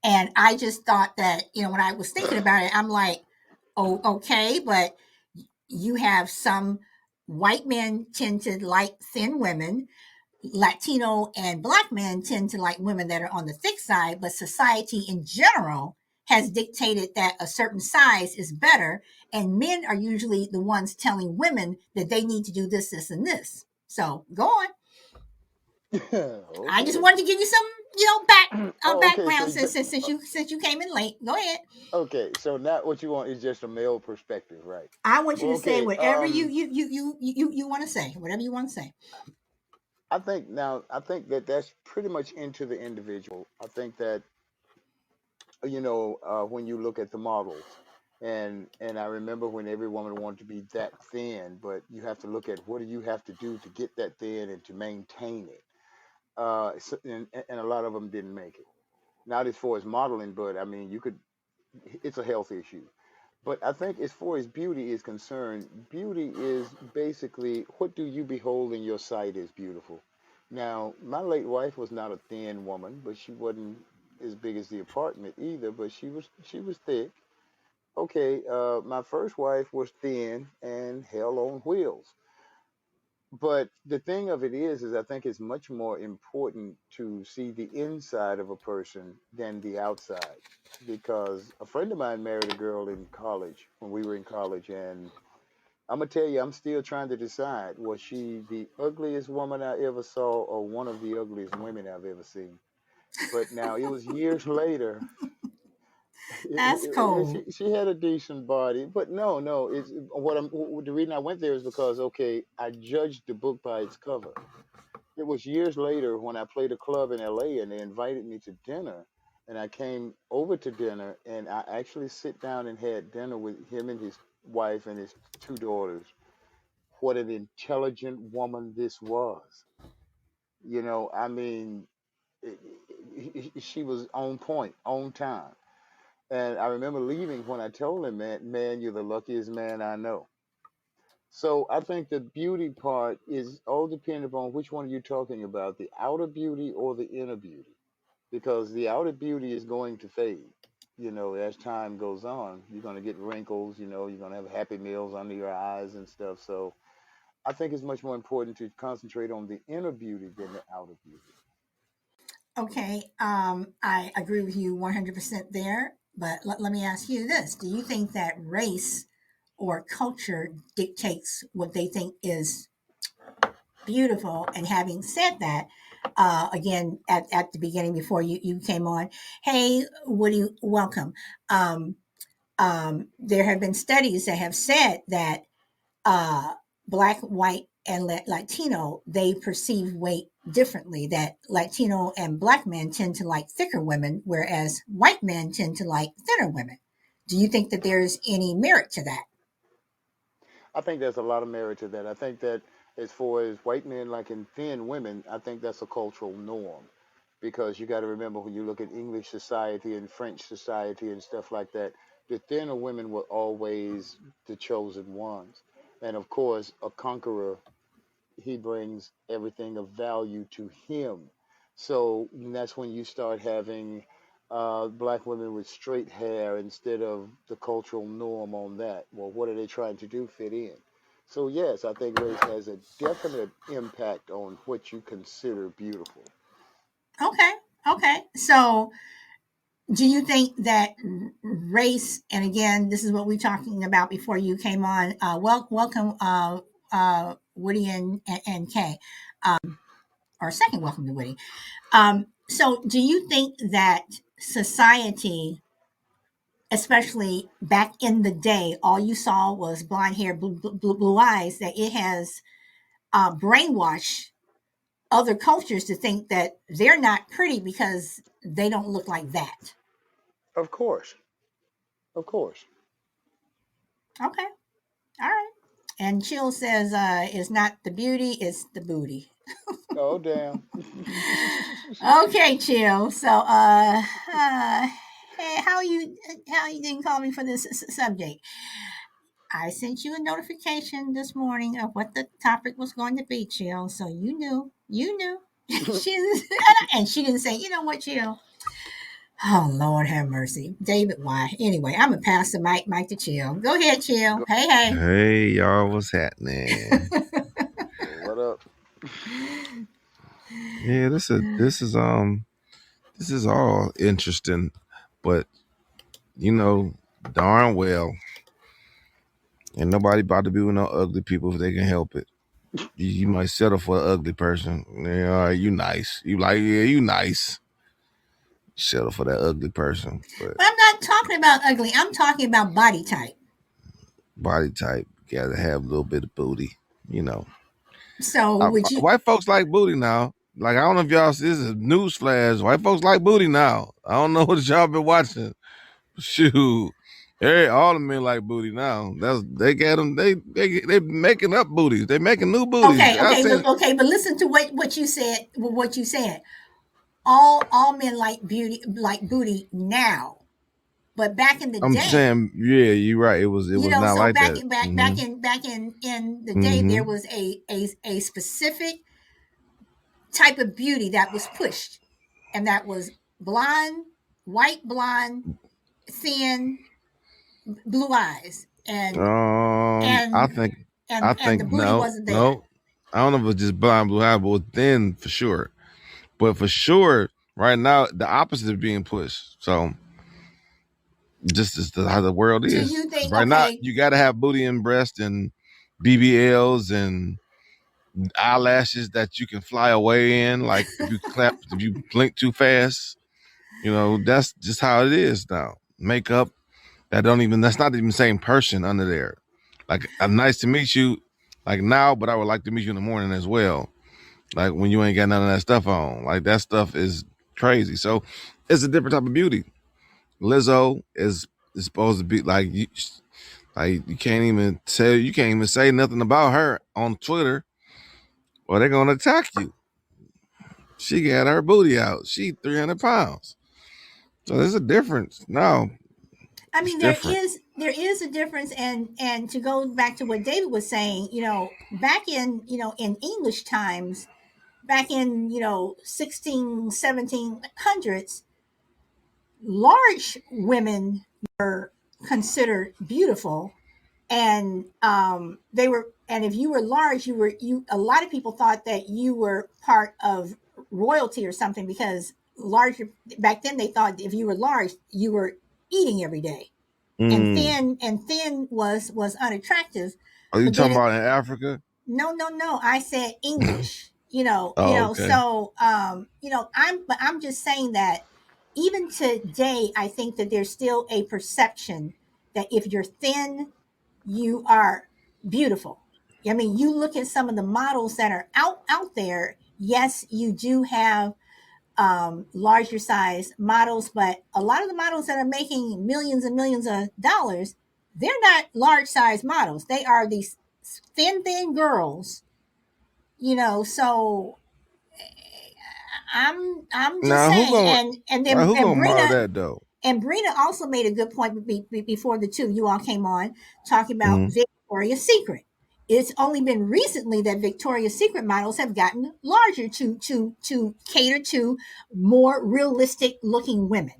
And I just thought that, when I was thinking about it, I'm like, oh, okay, but you have some white men tend to like thin women. Latino and black men tend to like women that are on the thick side, but society in general has dictated that a certain size is better, and men are usually the ones telling women that they need to do this, this, and this. So go on. I just Okay. wanted to give you some, back Oh, okay. background since you came in late. Go ahead. Okay. So now what you want is just a male perspective, right? I want you Well, to say okay. whatever you want to say. Whatever you want to say. I think that that's pretty much into the individual. I think that when you look at the models, and I remember when every woman wanted to be that thin, but you have to look at what do you have to do to get that thin and to maintain it. And a lot of them didn't make it. Not as far as modeling, but I mean, you could. It's a health issue. But I think as far as beauty is concerned, beauty is basically what do you behold in your sight as beautiful. Now, my late wife was not a thin woman, but she wasn't as big as the apartment either, but she was thick. Okay, my first wife was thin and hell on wheels. But the thing of it is I think it's much more important to see the inside of a person than the outside. Because a friend of mine married a girl in college when we were in college, and I'm gonna tell you, I'm still trying to decide was she the ugliest woman I ever saw or one of the ugliest women I've ever seen. But now it was years later. That's cold. She had a decent body, but no, it's what I'm. The reason I went there is because okay, I judged the book by its cover. It was years later when I played a club in LA and they invited me to dinner. And I came over to dinner and I actually sit down and had dinner with him and his wife and his two daughters. What an intelligent woman this was. I mean, she was on point, on time. And I remember leaving when I told him, man, you're the luckiest man I know. So I think the beauty part is all dependent upon which one you're talking about, the outer beauty or the inner beauty. Because the outer beauty is going to fade. As time goes on, you're going to get wrinkles, you're going to have happy meals under your eyes and stuff. So I think it's much more important to concentrate on the inner beauty than the outer beauty. Okay, I agree with you 100% there. But let me ask you this: do you think that race or culture dictates what they think is beautiful? And having said that, again, at the beginning before you came on, hey, Woody, welcome. Um, there have been studies that have said that uh, black, white, and Latino, they perceive weight differently. That Latino and black men tend to like thicker women, whereas white men tend to like thinner women. Do you think that there's any merit to that? I think there's a lot of merit to that. I think that as far as white men liking thin women, I think that's a cultural norm. Because you got to remember when you look at English society and French society and stuff like that, the thinner women were always the chosen ones. And of course, a conqueror, he brings everything of value to him. So that's when you start having black women with straight hair instead of the cultural norm on that. Well, what are they trying to do? Fit in. So, yes, I think race has a definite impact on what you consider beautiful. Okay, okay. So do you think that race, and again, this is what we are talking about before you came on, welcome, Woody and Kay, or second welcome to Woody. So do you think that society, especially back in the day, all you saw was blonde hair, blue eyes, that it has brainwashed other cultures to think that they're not pretty because they don't look like that? Of course. Of course. Okay, all right. And Chill says, it's not the beauty, it's the booty. Oh, damn. Okay, Chill. So, hey, how you didn't call me for this subject? I sent you a notification this morning of what the topic was going to be, Chill. So you knew. she didn't, and she didn't say, you know what, Chill. Oh Lord, have mercy, David. Why? Anyway, I'm gonna pass the mic to Chill. Go ahead, Chill. Go, Hey, Hey y'all, what's happening? hey. what up? Yeah, this is all interesting, but you know darn well, and nobody about to be with no ugly people if they can help it. You might settle for an ugly person. Yeah, all right, you nice. You like, yeah, you nice. Settle for that ugly person, but But I'm not talking about ugly. I'm talking about body type. body type gotta have a little bit of booty. You know, So would you? white folks like booty now. Like I don't know if y'all see this is a news flash. White folks like booty now. I don't know what y'all been watching. Shoot, hey, all the men like booty now. That's they got them. They making up booties. They making new booties. Okay, I okay, said, okay. But listen to what you said. What you said. All men like booty now, but back in the I'm day, saying, yeah, you're right. It was not so like that. Mm-hmm. back in the day, there Mm-hmm. was a specific type of beauty that was pushed, and that was blonde, white blonde, thin, blue eyes, I and think, and the booty no, wasn't there. no. I don't know if it's just blind blue eye, but it was thin for sure. But for sure, right now the opposite is being pushed. So just as how the world Do is. you Because think? right now Okay, you got to have booty and breast and BBLs and eyelashes that you can fly away in. Like if you blink too fast, that's just how it is now. Makeup that's not even the same person under there. Like, nice to meet you, like now, but I would like to meet you in the morning as well. Like when you ain't got none of that stuff on. Like that stuff is crazy. So it's a different type of beauty. Lizzo is supposed to be like you can't even say nothing about her on Twitter or they're gonna attack you. She got her booty out. She 300 pounds. So there's a difference. No, I it's mean different. there is a difference, and to go back to what David was saying, back in in English times, back in 16 1700s, large women were considered beautiful, and they were, and if you were large, you a lot of people thought that you were part of royalty or something, because larger back then they thought if you were large you were eating every day, and Mm. thin was unattractive. Are you But then talking about in Africa? no, I said English. Oh, okay. So I'm just saying that even today, I think that there's still a perception that if you're thin, you are beautiful. I mean, you look at some of the models that are out there. Yes, you do have larger size models, but a lot of the models that are making millions and millions of dollars, they're not large size models. They are these thin girls. So I'm just Now who saying, gonna and like then who gonna model that though? And Brina also made a good point before the two you all came on, talking about Mm. Victoria's Secret. It's only been recently that Victoria's Secret models have gotten larger to cater to more realistic looking women.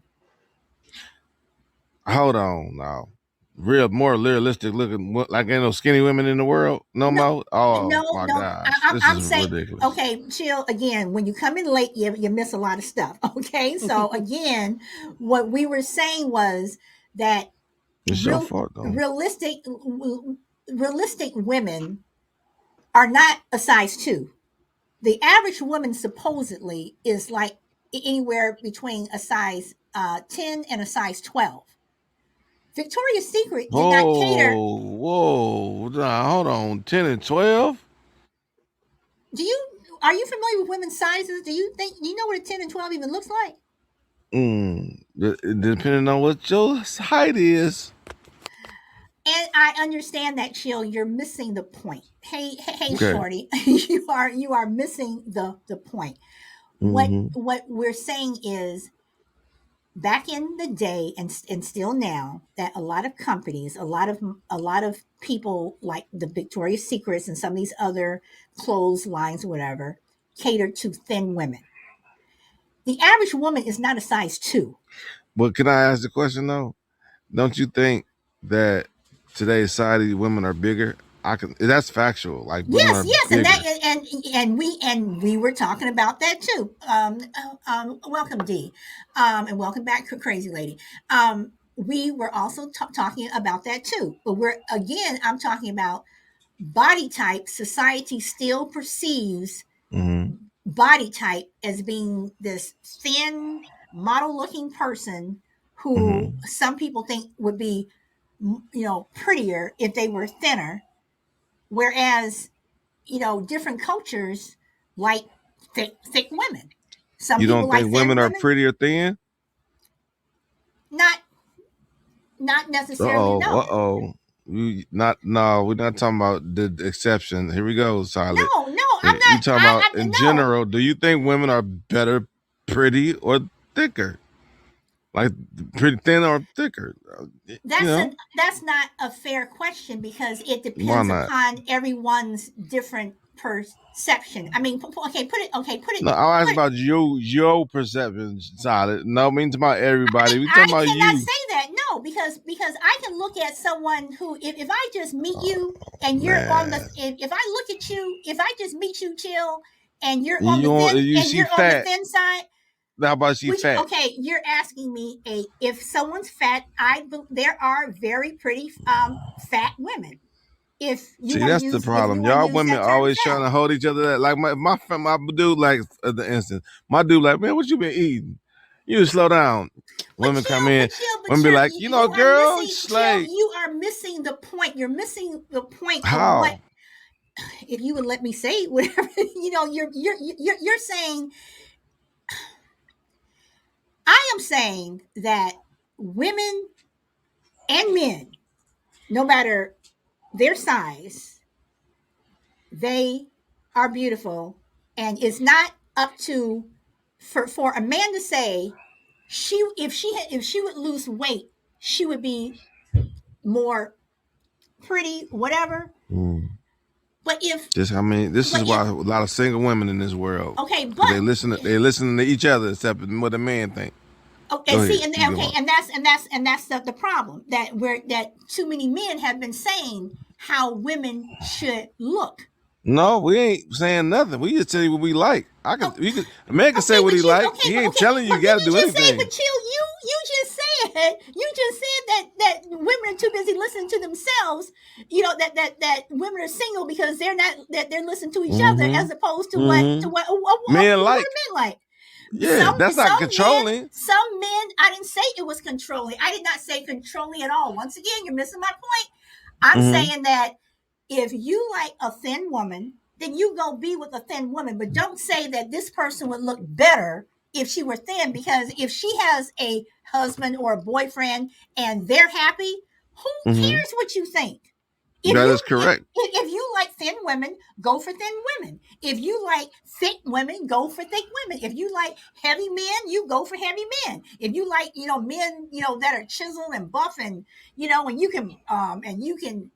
Hold on now. Real more realistic looking like ain't no skinny women in the world no No, more. Oh my no. gosh, this I'm is saying, ridiculous. okay, chill. Again, when you come in late, you miss a lot of stuff. Okay, so again, what we were saying was that It's your real fault though. realistic realistic women are not a size two. The average woman supposedly is like anywhere between a size 10 and a size 12. Victoria's Secret did not cater. Whoa. Nah, hold on. 10 and 12? Do you Are you familiar with women's sizes? Do you know what a 10 and 12 even looks like? Depending on what your height is. And I understand that, Chill. You're missing the point. Hey, Okay. Shorty, you are missing the point. Mm-hmm. What we're saying is, back in the day, and still now, that a lot of companies, a lot of people like the Victoria's Secrets and some of these other clothes lines, whatever, cater to thin women. The average woman is not a size two. But can I ask the question though? Don't you think that today's society women are bigger? That's factual. Like women Yes, are yes, and that bigger. and we were talking about that too. Welcome, D, and welcome back, Crazy Lady. we were also talking about that too. But I'm talking about body type. Society still perceives Mm-hmm. body type as being this thin, model looking person who Mm-hmm. some people think would be, prettier if they were thinner. Whereas, different cultures like thick women. Some You people don't like think thin women are women. pretty or thin? Not not Uh necessarily, oh. Uh no. oh. We not no. We're not talking about the exception. Here we go, Solid. No, no, I'm We not. talking about in No. general. Do you think women are better, pretty, or thicker? Like pretty thin or thicker? You know That's not a fair question because it why depends not? upon everyone's different perception. I mean, No, I'll ask put. about your perception, Solid. No, means about everybody. We talking I about cannot you. say that, no, because I can look at someone who, if I just meet Oh you and you're on the, man, if I look at you, if I just meet you, chill, and you see you're on the fat. thin side. How about she Which, fat? okay, you're asking me, a if someone's fat. There are very pretty fat women. See, that's the If you problem. want to Y'all use women that term, always trying fat. to hold each other. Like my friend, my dude, like the instance, my dude, like, man, what you been eating? You slow down. Women come in, But women be chill, like, you are girl, missing, it's chill. like You are missing the point. You're missing the point of what. how? If you would let me say whatever, you're saying. I am saying that women and men, no matter their size, they are beautiful, and it's not up to, for a man to say, if she would lose weight, she would be more pretty, whatever. Mm. But if Just I mean, this but is if why a lot of single women in this world okay, because but they listen to each other except what the man think. okay, Go see, ahead, and keep okay, going. and that's the problem, that too many men have been saying how women should look. No, we ain't saying nothing. We just tell you what we like. Oh, A man can say okay, what he like. He but ain't telling you but you got to didn't you do just say? anything. But chill, you just said that women are too busy listening to themselves. That women are single because they're listening to each other, Mm-hmm. as opposed to Mm-hmm. Men what like. are men like? Yeah, that's not controlling. Some men. I didn't say it was controlling. I did not say controlling at all. Once again, you're missing my point. I'm Mm-hmm. saying that if you like a thin woman, then you go be with a thin woman. But don't say that this person would look better if she were thin, because if she has a husband or a boyfriend and they're happy, who Mm-hmm. cares what you think? If That you is correct. if you like thin women, go for thin women. If you like thick women, go for thick women. If you like heavy men, you go for heavy men. If you like, men, that are chiseled and buff, and and you can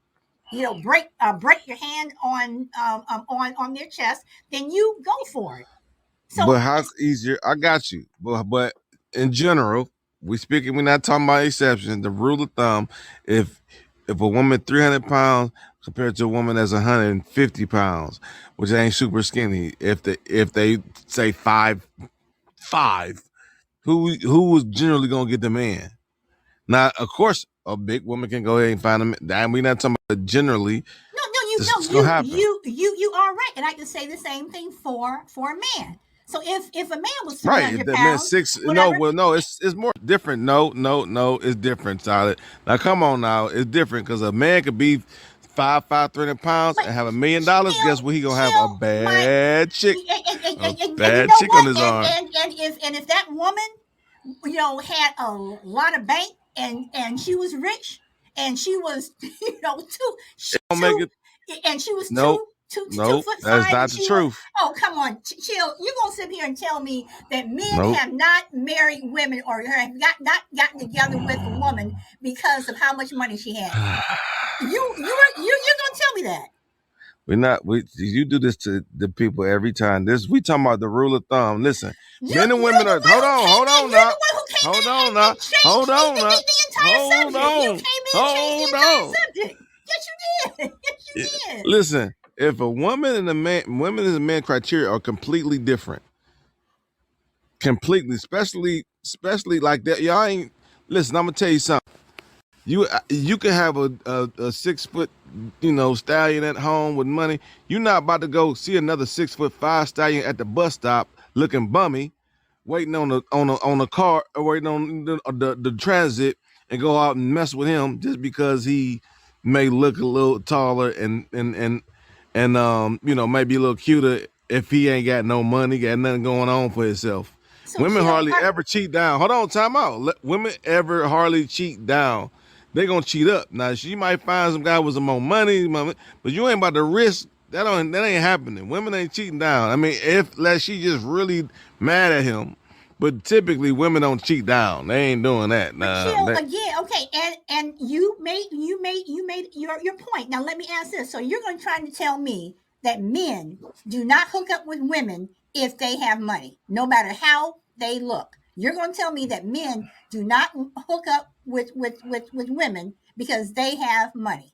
break your hand on their chest, then you go for it. But So how easier? I got you. But in general, we're not talking about exceptions. The rule of thumb, if a woman 300 pounds compared to a woman that's 150 pounds, which ain't super skinny, if they say 5'5", who was generally gonna get the man? Now, of course, a big woman can go ahead and find a man. And we're not talking about generally. no, no, you This no, is gonna you happen. you you you are right, and I can say the same thing for a man. So if a man was three Right, hundred that meant pounds, six. No, whatever. well, no, it's more different. No, it's different, Solid. Now, come on, now, it's different because a man could be 5'5", 300 pounds But and have $1 million. Guess what? He gonna have a chill, my bad chick, and you know on what? his arm. And if that woman, had a lot of bank, and she was rich, and she was, Don't make two, it. and she was Nope, two nope. foot That's five, and not the she was. truth. Oh, come on, chill. You gonna sit here and tell me that men Nope. have not married women, or have not gotten together with a woman because of how much money she had? You're gonna tell me that? We're not. You do this to the people every time. We talking about the rule of thumb. Listen, men and women You're are. the one who came Hold in. on You're now. the one who came Hold in on and, now. and changed Hold changed on the, now. the, the entire Hold subject. You on. came in and changed the Hold entire on. subject. Yes, you did. Yes, you did. Listen, if a woman and a man, women and a man criteria are completely different. Completely, especially like that. Y'all ain't Listen, I'm gonna tell you something. You can have a 6 foot, stallion at home with money. You're not about to go see another 6'5" stallion at the bus stop looking bummy, waiting on a car, or waiting on the transit, and go out and mess with him just because he may look a little taller and maybe a little cuter if he ain't got no money, got nothing going on for himself. So Women chill. hardly ever cheat down. Hold on, time out. Women ever hardly cheat down. They gonna cheat up. Now she might find some guy with some more money, but you ain't about to risk that. That ain't happening. Women ain't cheating down. I mean, if like she just really mad at him, but typically women don't cheat down. They ain't doing that. But Nah, chill again, okay. And you made your point. Now let me ask this. So you're going to try to tell me that men do not hook up with women if they have money, no matter how they look. You're going to tell me that men do not hook up with women because they have money.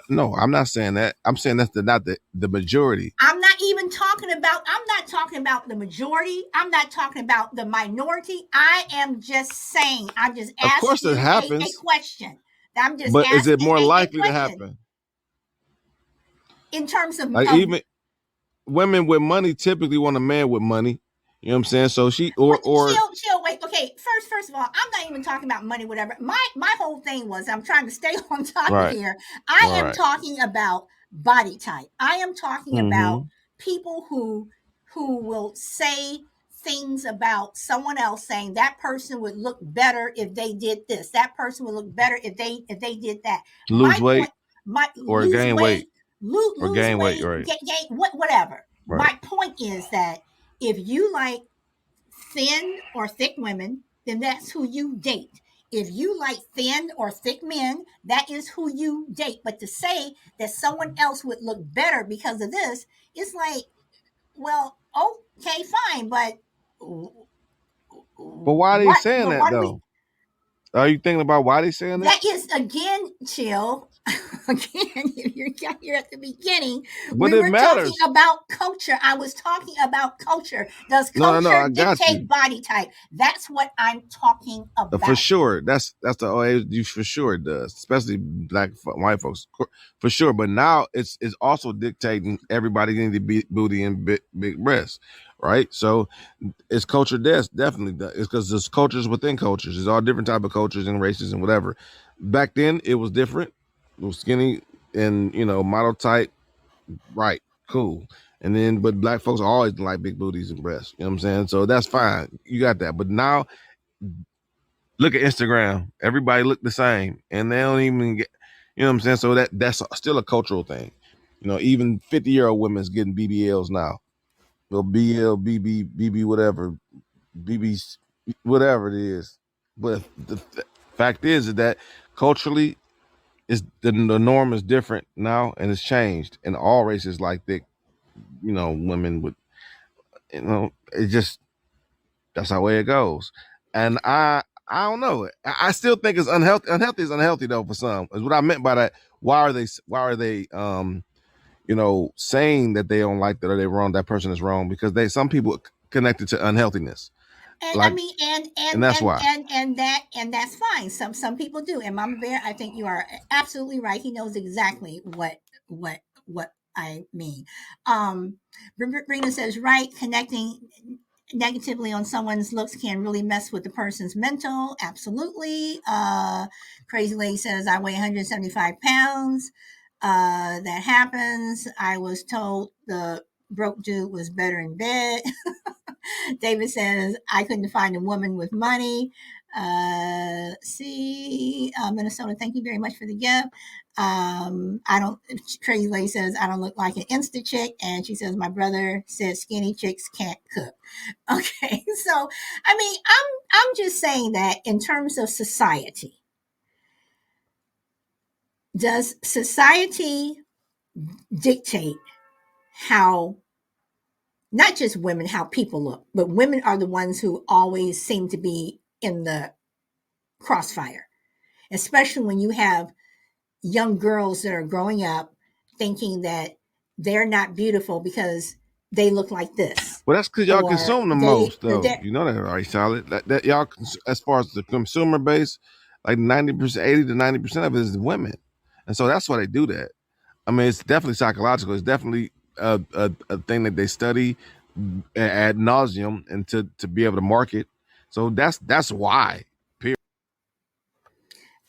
no, I'm not saying that. I'm saying that's not the majority. I'm not talking about the majority. I'm not talking about the minority. I'm just Of asking course, it you a happens, question. I'm just but is it asking more a likely to question happen? in terms Like of even women with money typically want a man with money. You know what I'm saying? So she or chill. Wait, okay. First of all, I'm not even talking about money, whatever. My whole thing was I'm trying to stay on topic right, here. I am right. talking about body type. I am talking about Mm-hmm. people who will say things about someone else, saying that person would look better if they did this. That person would look better if they did that. Lose My weight point, my or lose gain weight weight, or lose gain weight, weight, right, whatever. right. My point is that if you like thin or thick women, then that's who you date. If you like thin or thick men, that is who you date. But to say that someone else would look better because of this, it's like, well, okay, fine, but But why are they what? saying But that what are we? though? Are you thinking about why they saying that? That is again, chill. Again, you're here at the beginning. But We it were talking matters. about culture. I was talking about culture. Does No. culture I got dictate you. body type? That's what I'm talking For about. sure, that's the OA. You for sure it does, especially white folks, for sure. But now it's also dictating everybody getting the big booty and big breasts, right? So it's culture definitely does. It's because there's cultures within cultures. There's all different type of cultures and races and whatever. Back then it was different. It was skinny and model type, right? Cool. And then, but black folks always like big booties and breasts. You know what I'm saying? So that's fine. You got that. But now look at Instagram. Everybody look the same, and they don't even get. You know what I'm saying? So that's still a cultural thing. Even 50-year-old women's getting BBLs now. Well, BL, BB, whatever, BB, whatever it is. But the fact is that culturally, is the norm is different now, and it's changed. And all races like thick, women with, it just that's how way it goes. And I don't know. I still think it's unhealthy. Unhealthy is unhealthy though for some. Is what I meant by that. Why are they saying that they don't like that or they wrong, that person is wrong, because some people connected to unhealthiness. And I Like, mean, and that's why. and that's fine. Some people do. And Mama Bear, I think you are absolutely right. He knows exactly what I mean. Um, Rena says, right, connecting negatively on someone's looks can really mess with the person's mental. Absolutely. Crazy Lady says, I weigh 175 pounds. That happens. I was told the broke dude was better in bed. David says, I couldn't find a woman with money. Minnesota, thank you very much for the gift. I don't, Crazy Lady says, I don't look like an Insta chick. And she says, my brother said skinny chicks can't cook. Okay. So, I mean, I'm just saying that in terms of society, does society dictate how not just women, how people look, but women are the ones who always seem to be in the crossfire, especially when you have young girls that are growing up thinking that they're not beautiful because they look like this, Well, that's because y'all or consume the they most, or though. that. You know that, right, Charlotte? That y'all, as far as the consumer base, like 90%, 80 to 90% of it is women, and so that's why they do that. I mean, it's definitely psychological. It's definitely a thing that they study ad nauseum and to be able to market. So that's why. Period.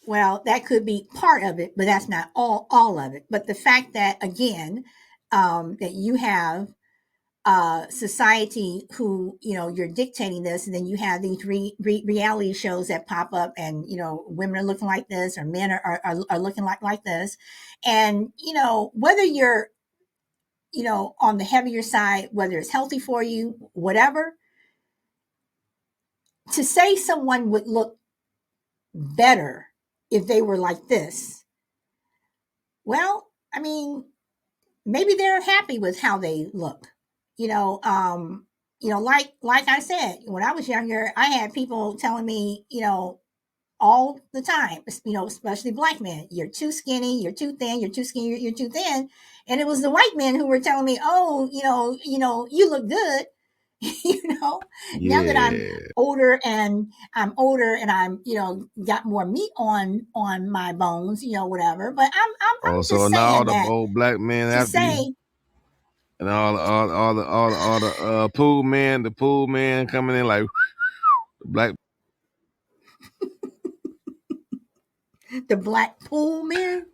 Well, that could be part of it, but that's not all of it. But the fact that, again, that you have society who, you're dictating this, and then you have these reality shows that pop up, and women are looking like this, or men are looking like this, and whether you're on the heavier side, whether it's healthy for you, whatever, to say someone would look better if they were like this, well, I mean, maybe they're happy with how they look. You know, um, like I said, when I was younger, I had people telling me, all the time, especially black men, you're too skinny, you're too thin, you're too skinny, you're too thin. And it was the white men who were telling me, oh, you look good. Now that Yeah. older and I'm, got more meat on my bones, whatever. But I'm Oh, so just now all saying the that old black men to after you, say and all the the pool man coming in like black. the black pool men.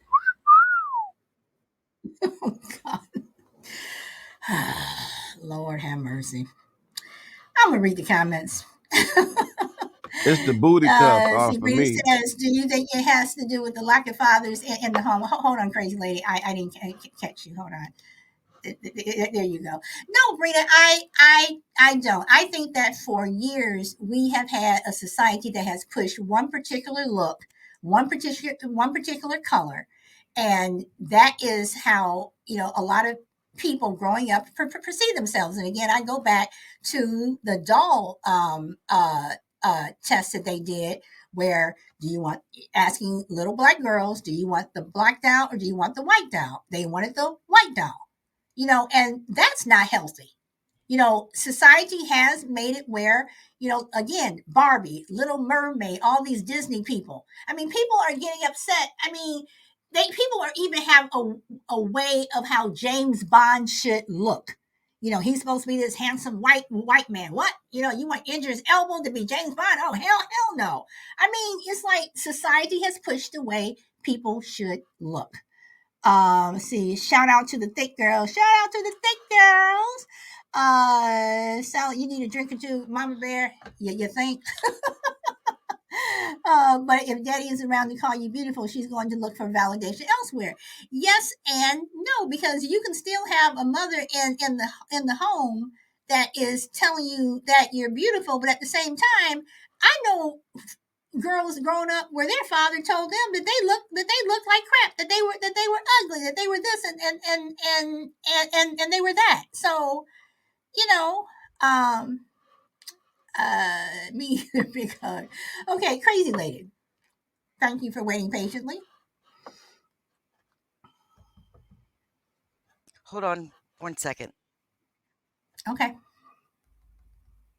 Oh God. Lord have mercy. I'm gonna read the comments. It's the booty cup See, off of Bree me. says, "Do you think it has to do with the lack of fathers in the home?" Hold on, crazy lady. I didn't catch you. Hold on. There you go. No, Brina, I don't. I think that for years we have had a society that has pushed one particular look, one particular color, and that is how a lot of people growing up perceive themselves. And again, I go back to the doll test that they did, where do you want asking little black girls, do you want the black doll or do you want the white doll? They wanted the white doll, and that's not healthy. Society has made it where, again, Barbie, Little Mermaid, all these Disney people. I mean, people are getting upset. I mean, people are even have a way of how James Bond should look. He's supposed to be this handsome white man. What? You want Idris Elba to be James Bond? Oh, hell no. I mean, it's like society has pushed the way people should look. Let's see, shout out to the thick girls. Shout out to the thick girls. Sally, you need a drink or two, Mama Bear. You think? But if Daddy is around to call you beautiful, she's going to look for validation elsewhere. Yes and no, because you can still have a mother in the home that is telling you that you're beautiful, but at the same time, I know girls growing up where their father told them that they looked like crap, that they were ugly, that they were this and they were that. So you know, um, me either, big hug. Okay, crazy lady. Thank you for waiting patiently. Hold on 1 second. Okay.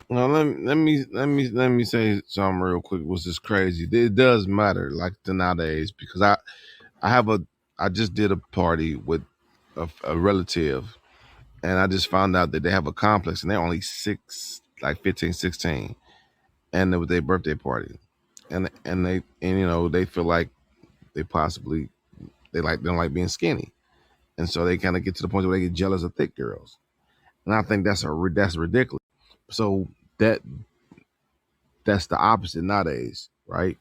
Now let me say something real quick. What's this crazy? It does matter, like the nowadays, because I have a I just did a party with a relative, and I just found out that they have a complex, and they're only six, like 15, 16, and it was their birthday party, and they feel like they possibly they don't like being skinny, and so they kind of get to the point where they get jealous of thick girls, and I think that's ridiculous. So that that's the opposite nowadays, right?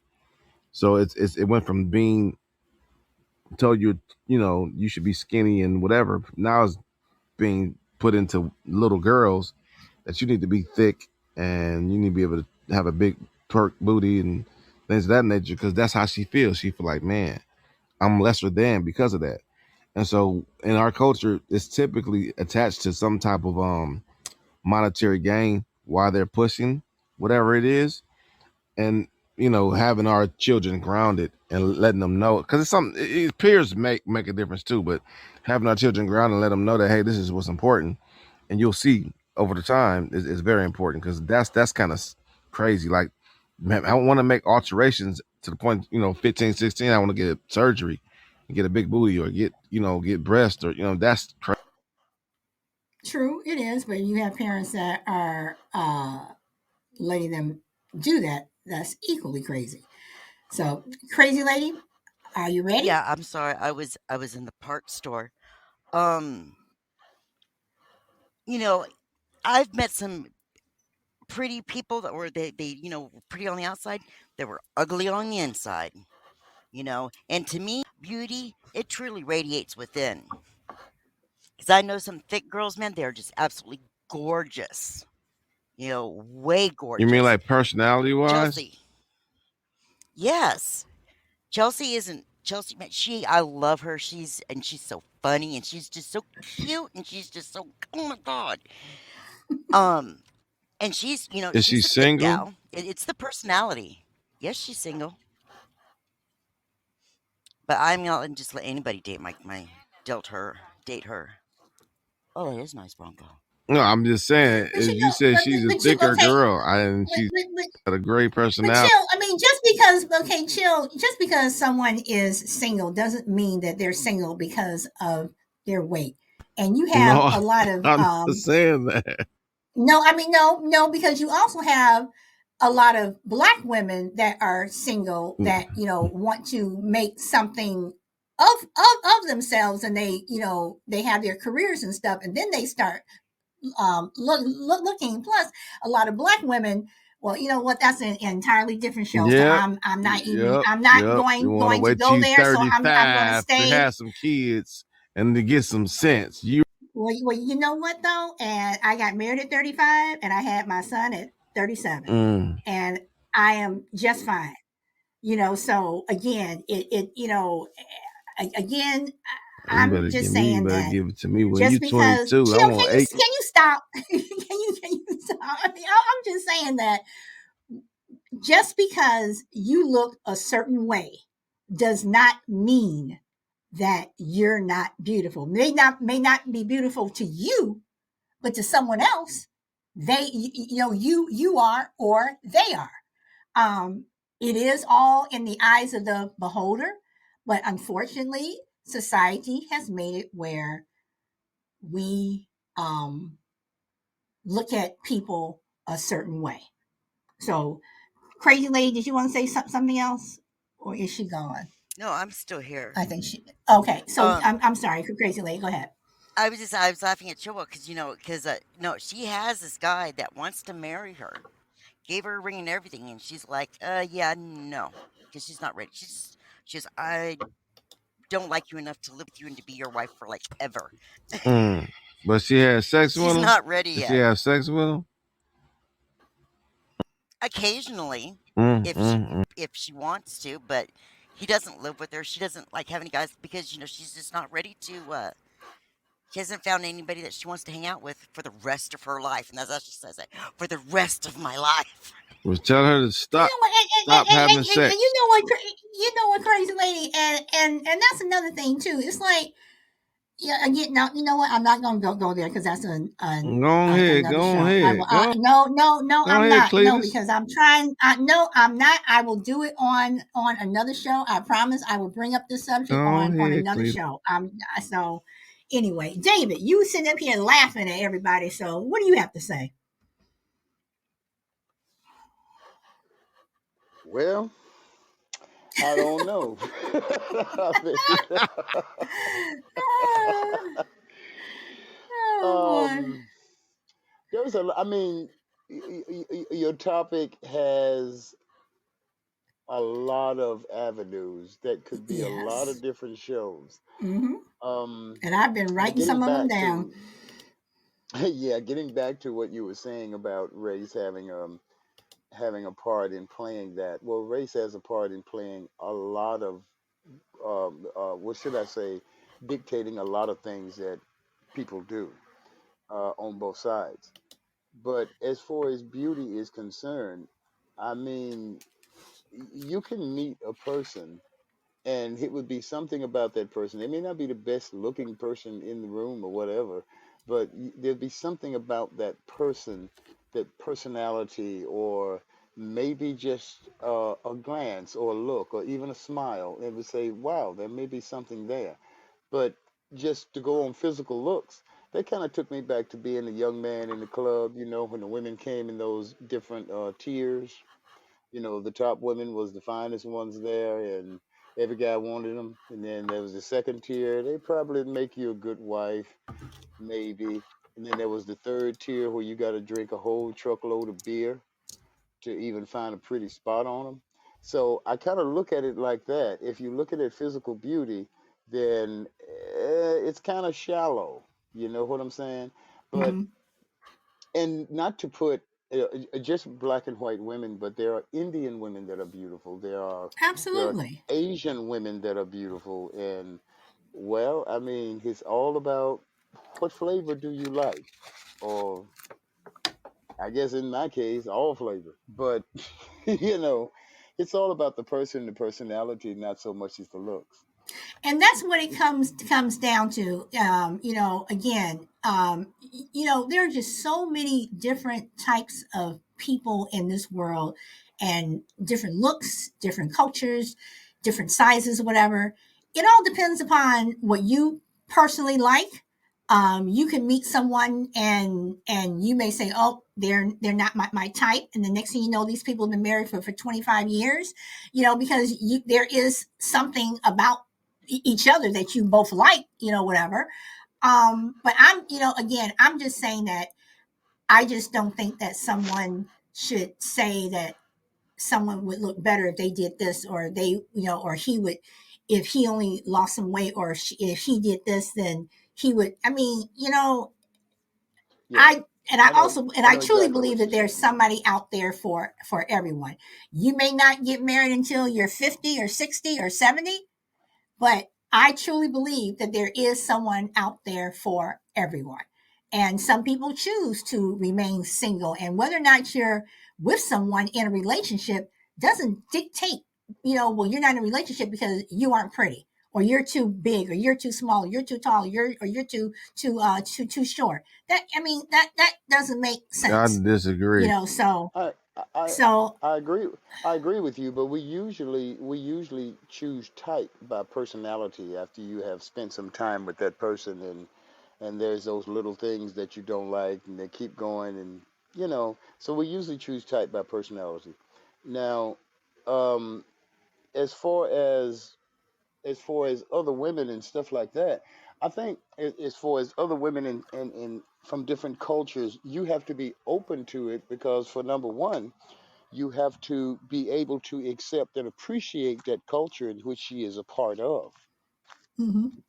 So it went from being told you should be skinny and whatever. Now it's being put into little girls that you need to be thick and you need to be able to have a big perk booty and things of that nature because that's how she feels. She feel like, man, I'm lesser than because of that. And so in our culture, it's typically attached to some type of monetary gain while they're pushing whatever it is. And having our children grounded and letting them know because it's something peers make a difference too, but having our children grounded and let them know that, hey, this is what's important. and you'll see over the time is very important because that's kind of crazy. Like, man, I want to make alterations to the point, 15, 16. I want to get surgery and get a big booty or get breast or that's crazy. True, it is, but you have parents that are letting them do that. That's equally crazy. So, crazy lady, are you ready? Yeah, I'm sorry. I was in the part store. Um, you know, I've met some pretty people that were they pretty on the outside. They were ugly on the inside. And to me, beauty it truly radiates within. Because I know some thick girls, man, they're just absolutely gorgeous. Way You mean gorgeous. like personality wise? Chelsea, yes. Chelsea isn't Chelsea, man, I love her. She's so funny and she's just so cute and she's just so oh my god. Um and Is she she's a thick single? gal. It's the personality. Yes, she's single, but I'm not just let anybody date her. Oh, that is nice, Bronco. No, I'm just saying. But You said she's a you thicker okay? girl, and But, she's but, but, got a great but personality. chill. I mean, just because chill. Just because someone is single doesn't mean that they're single because of their weight. And you have No, a lot of I'm not saying that. no. I mean, no, because you also have a lot of black women that are single that want to make something of themselves, and they have their careers and stuff, and then they start looking. Plus, a lot of black women. Well, you know what? That's an entirely different show. So Yep, I'm not even yep, I'm not yep. You want to going to wait till go you there. So I'm going to 35 to stay. have some kids and to get some sense. You. Well, you know what though? And I got married at 35, and I had my son at 37, Mm, and I am just fine. So again, again, I'm just you saying better that give it to me when you just because 22. I chill, want 8. can you stop? Can you stop? I mean, I'm just saying that just because you look a certain way does not mean that you're not beautiful. May not be beautiful to you, but to someone else, you are, or they are. It is all in the eyes of the beholder, but unfortunately, society has made it where we look at people a certain way. So, crazy lady, did you want to say something else, or is she gone? No, I'm still here. I think she. Okay, so Um, I'm sorry, crazy lady. Go ahead. I was laughing at Chilwell because no, she has this guy that wants to marry her, gave her a ring and everything, and she's like, yeah, no, because she's not ready. She's I don't like you enough to live with you and to be your wife for like ever. Mm. But she had sex with She's him? not ready Did she yet. have sex with him? Occasionally, Mm, if she mm, mm. if she wants to, but he doesn't live with her. She doesn't like having guys because she's just not ready to. She hasn't found anybody that she wants to hang out with for the rest of her life, and that's how she says it. For the rest of my life. Was tell her to You stop know what? stop having And you sex. know what? You know what, crazy lady, and that's another thing too. It's like, yeah, again, now you know what? I'm not gonna go there because that's Go ahead, another go show. I will. ahead, No, go I'm ahead, not. No, Cletus. because I'm trying. No, I'm not. I will do it on another show. I promise. I will bring up this subject Go on ahead, another Cletus. show. So anyway, David, you sitting up here laughing at everybody. So what do you have to say? Well, I don't know. I mean, Oh boy. um, there's I mean, your topic has a lot of avenues that could be a lot Yes. of different shows. Hmm. Um, And I've been but writing some getting of them back down. to yeah, getting back to what you were saying about race having a part in playing that. Well, race has a part in playing a lot of what should I say, dictating a lot of things that people do on both sides. But as far as beauty is concerned, I mean, you can meet a person and it would be something about that person. They may not be the best looking person in the room or whatever, but there'd be something about that person, that personality, or maybe just a glance or a look or even a smile. It would say, wow, there may be something there. But just to go on physical looks, that kind of took me back to being a young man in the club, when the women came in those different tiers. The top women was the finest ones there, and every guy wanted them. And then there was the second tier. They probably make you a good wife, maybe. And then there was the third tier where you got to drink a whole truckload of beer to even find a pretty spot on them. So I kind of look at it like that. If you look at it physical beauty, then it's kind of shallow. You know what I'm saying? But Hmm. and not to put just black and white women, but there are Indian women that are beautiful. There are Absolutely. Asian women that are beautiful, and well, I mean, it's all about what flavor do you like, or I guess in my case, all flavor. But you know, it's all about the person, the personality, not so much as the looks. And that's what it comes down to. Again, there are just so many different types of people in this world, and different looks, different cultures, different sizes, whatever. It all depends upon what you personally like. You can meet someone, and you may say, oh, they're not my type, and the next thing you know, these people have been married for 25 years, because there is something about each other that you both like, whatever. But again, I'm just saying that I just don't think that someone should say that someone would look better if they did this, or or he would, if he only lost some weight, or if he did this, then he would. I mean, Yeah, I and I I know, also, and I I know truly exactly believe what you're that there's saying. somebody out there for everyone. You may not get married until you're 50 or 60 or 70, but I truly believe that there is someone out there for everyone. And some people choose to remain single. And whether or not you're with someone in a relationship doesn't dictate, well, you're not in a relationship because you aren't pretty, or you're too big, or you're too small, or you're too tall, or you're too short. That, I mean, that doesn't make I sense. disagree. So I I so I agree. I agree with you, but we usually choose type by personality after you have spent some time with that person, and there's those little things that you don't like, and they keep going, and so we usually choose type by personality. Now, um, as far as other women and stuff like that, I think as far as other women and from different cultures, you have to be open to it because for number one, you have to be able to accept and appreciate that culture in which she is a part of. mhm.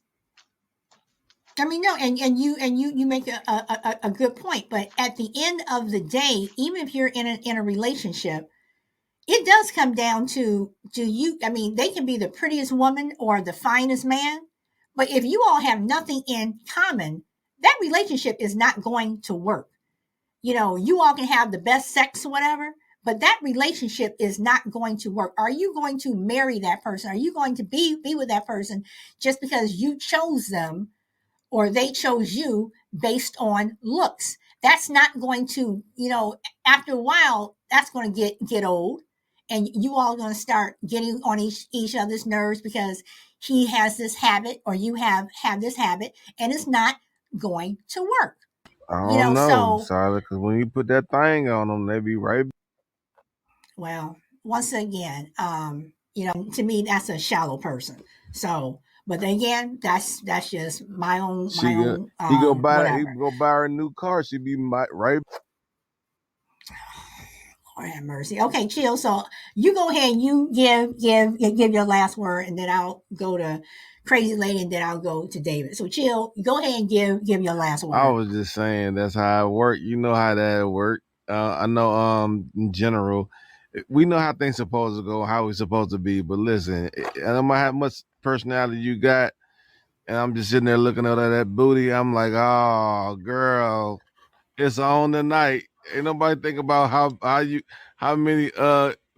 I mean, no, and you make a good point, but at the end of the day, even if you're in a relationship, it does come down to, do you? I mean, they can be the prettiest woman or the finest man, but if you all have nothing in common, that relationship is not going to work. You all can have the best sex or whatever, but that relationship is not going to work. Are you going to marry that person? Are you going to be with that person just because you chose them, or they chose you based on looks? That's not going to, after a while, that's going to get old, and you all are going to start getting on each other's nerves because he has this habit, or you have this habit, and it's not going to work. I don't know, So, Silent, because when you put that thing on them, they be right. well, once again, to me, that's a shallow person. So, but then again, that's just my She go, own, he whatever. go buy her a new car. She be right. Lord have mercy. Okay, chill. So you go ahead and you give your last word, and then I'll go to Crazy Lady, and then I'll go to David. So chill. Go ahead and give your last I word. was just saying that's how it work. You know how that work. I know in general, we know how things supposed to go, how we supposed to be. But listen, I don't matter how much personality you got, and I'm just sitting there looking at that booty. I'm like, oh girl, it's on tonight. Ain't nobody think about how many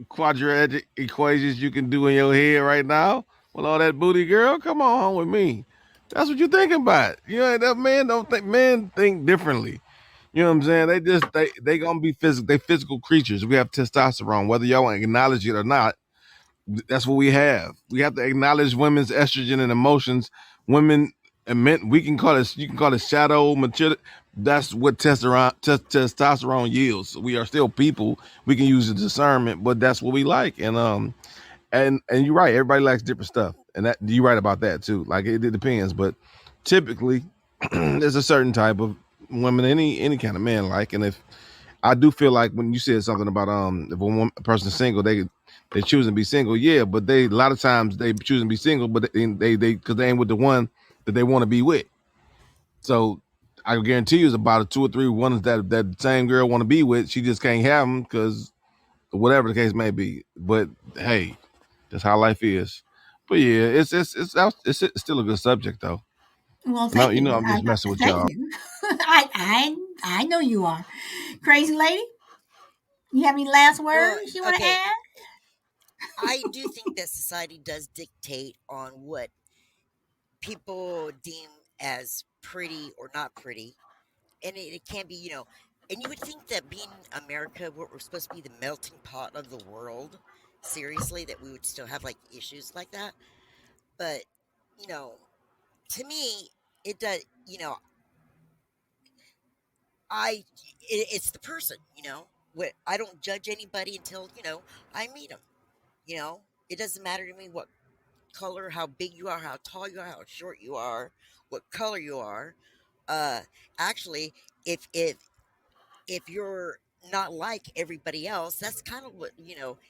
quadratic equations you can do in your head right now with all that booty, girl. Come on home with me. That's what you're thinking about. You know, that man don't think men think differently. You know what I'm saying? They gonna be physical. They physical creatures. We have testosterone, whether y'all want to acknowledge it or not. That's what we have. We have to acknowledge women's estrogen and emotions. Women and men, we can call it. You can call it shadow maturity. That's what testosterone yields. We are still people. We can use the discernment, but that's what we like. And you're right. Everybody likes different stuff, and that you're right about that too. Like it depends, but typically there's a certain type of women any kind of man like. And if I do feel like when you said something about if a person's single, they choose to be single, yeah, but they a lot of times they choose to be single, but they because they ain't with the one that they want to be with. So I guarantee you, it's about a 2 or 3 ones that same girl want to be with. She just can't have them because whatever the case may be. But hey, that's how life is. But yeah, it's still a good subject though. Well, No, thank you know you. I'm just messing with Thank y'all. you. I know you are. Crazy lady, you have any last Well, words you want to okay. add? I do think that society does dictate on what people deem as pretty or not pretty, and it can be, and you would think that being America, we're supposed to be the melting pot of the world, seriously, that we would still have like issues like that. But you know, to me, it does. I it's the person. What I don't judge anybody until I meet them. You know, it doesn't matter to me what color, how big you are, how tall you are, how short you are, what color you are. Uh, actually, if you're not like everybody else, that's kind of what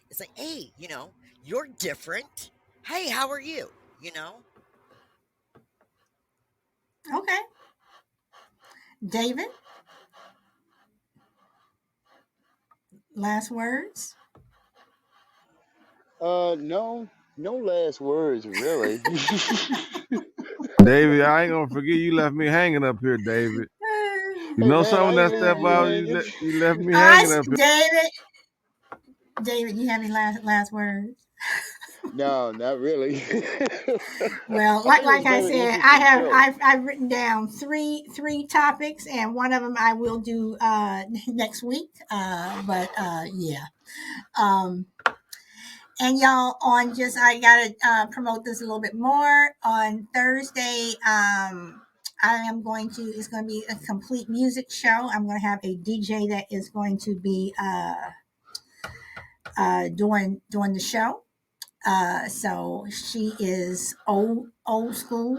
It's like, hey, you're different. Hey, how are you? You know. Okay, David, last words. No, no last words really. David, I ain't gonna forget you left me hanging up here, David. You Hey know man, some I of ain't that stuff leaving you out. hanging. You left me hanging up here. David, you have any last words? No, not really. Well, I think it was like a I very said, interesting show. I've written down three topics, and one of them I will do next week. But yeah, um, and y'all on just I gotta promote this a little bit more on Thursday. I am going to. It's going to be a complete music show. I'm going to have a DJ that is going to be doing the show. So she is old school.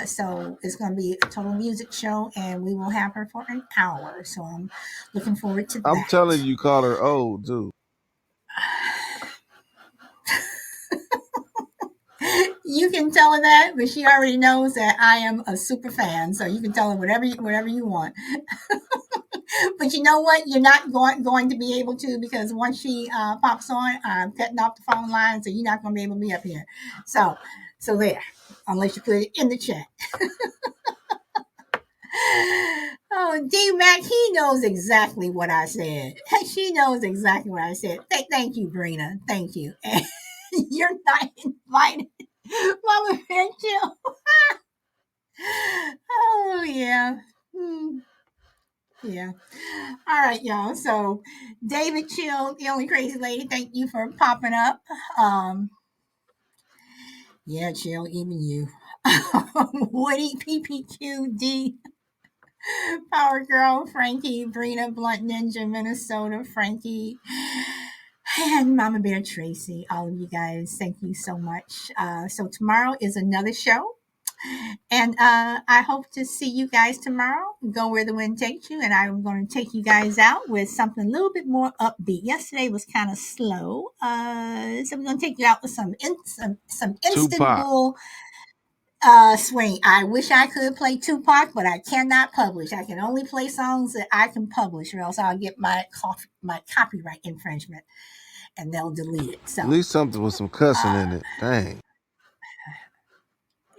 So it's going to be a total music show, and we will have her for an hour. So I'm looking forward to I'm telling that. you, call her old too. You can tell her that, but she already knows that I am a super fan. So you can tell her whatever you want. But you know what? You're not going to be able to, because once she pops on, I'm cutting off the phone line, so you're not going to be able to be up here. So there, unless you put it in the chat. Oh, D Mac, he knows exactly what I said. She knows exactly what I said. Thank you, Brina. Thank you. And you're not invited, Mama Bear Chill. Oh yeah. Hmm. Yeah. All right, y'all. So, David Chill, the only crazy lady, thank you for popping up. Um, yeah, Chill, even you. Woody, PPQD, Power Girl, Frankie, Brina, Blunt Ninja, Minnesota, Frankie, and Mama Bear Tracy. All of you guys, thank you so much. So, tomorrow is another show. And I hope to see you guys tomorrow. Go where the wind takes you. And I'm going to take you guys out with something a little bit more upbeat. Yesterday was kind of slow. So we're going to take you out with some Tupac. Istanbul swing. I wish I could play Tupac, but I cannot publish. I can only play songs that I can publish, or else I'll get my copyright infringement and they'll delete it. At So least something with some cussing uh, in it. Dang.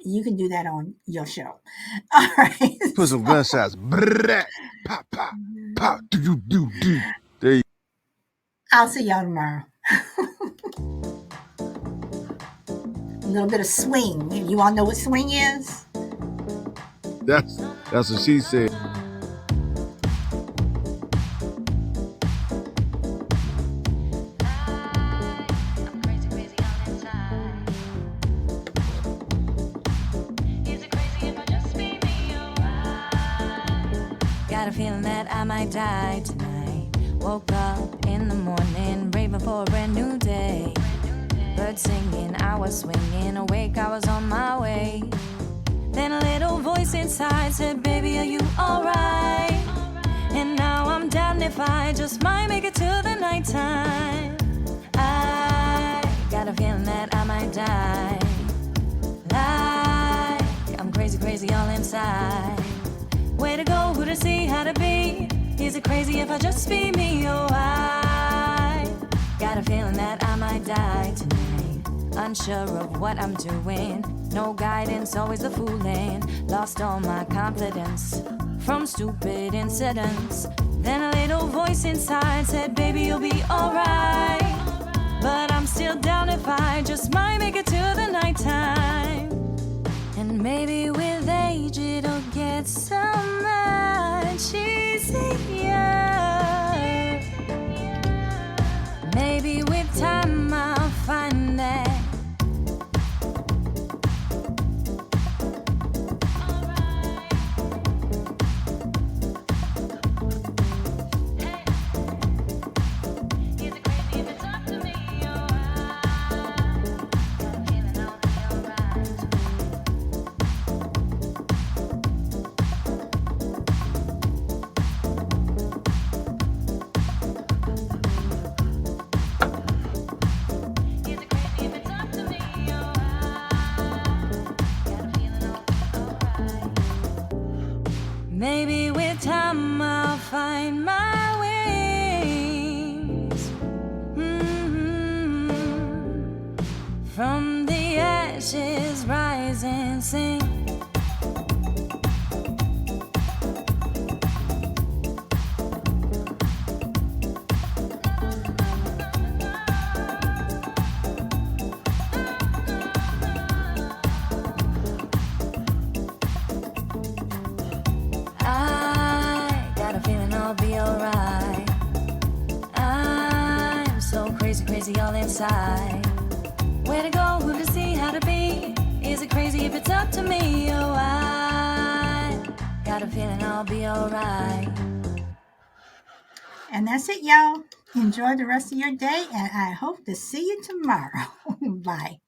you can do that on your show. All right. Put some gunshots. Brrrr, pop, pop, pop, do, do, do, do. There you I'll see y'all tomorrow. A little bit of swing. You all know what swing is? That's what she said. Got a feeling that I might die tonight. Woke up in the morning, raving for a brand new day. Birds singing, I was swinging, awake, I was on my way. Then a little voice inside said, baby, are you alright? And now I'm damned if I just might make it to the nighttime. I got a feeling that I might die. Like I'm crazy, crazy all inside. Way to go, who to see, how to be. Is it crazy if I just be me? Oh, I got a feeling that I might die tonight. Unsure of what I'm doing. No guidance, always the fooling. Lost all my confidence from stupid incidents. Then a little voice inside said, baby, you'll be alright. But I'm still down if I just might make it to the nighttime. And maybe with age it'll get so much easier. Maybe with time I'll find that. Maybe with time I'll find my wings. From the ashes rise and sing. Crazy all inside. Where to go, who to see, how to be. Is it crazy if it's up to me? Oh, I got a feeling I'll be alright. And that's it, y'all. Enjoy the rest of your day, and I hope to see you tomorrow. Bye.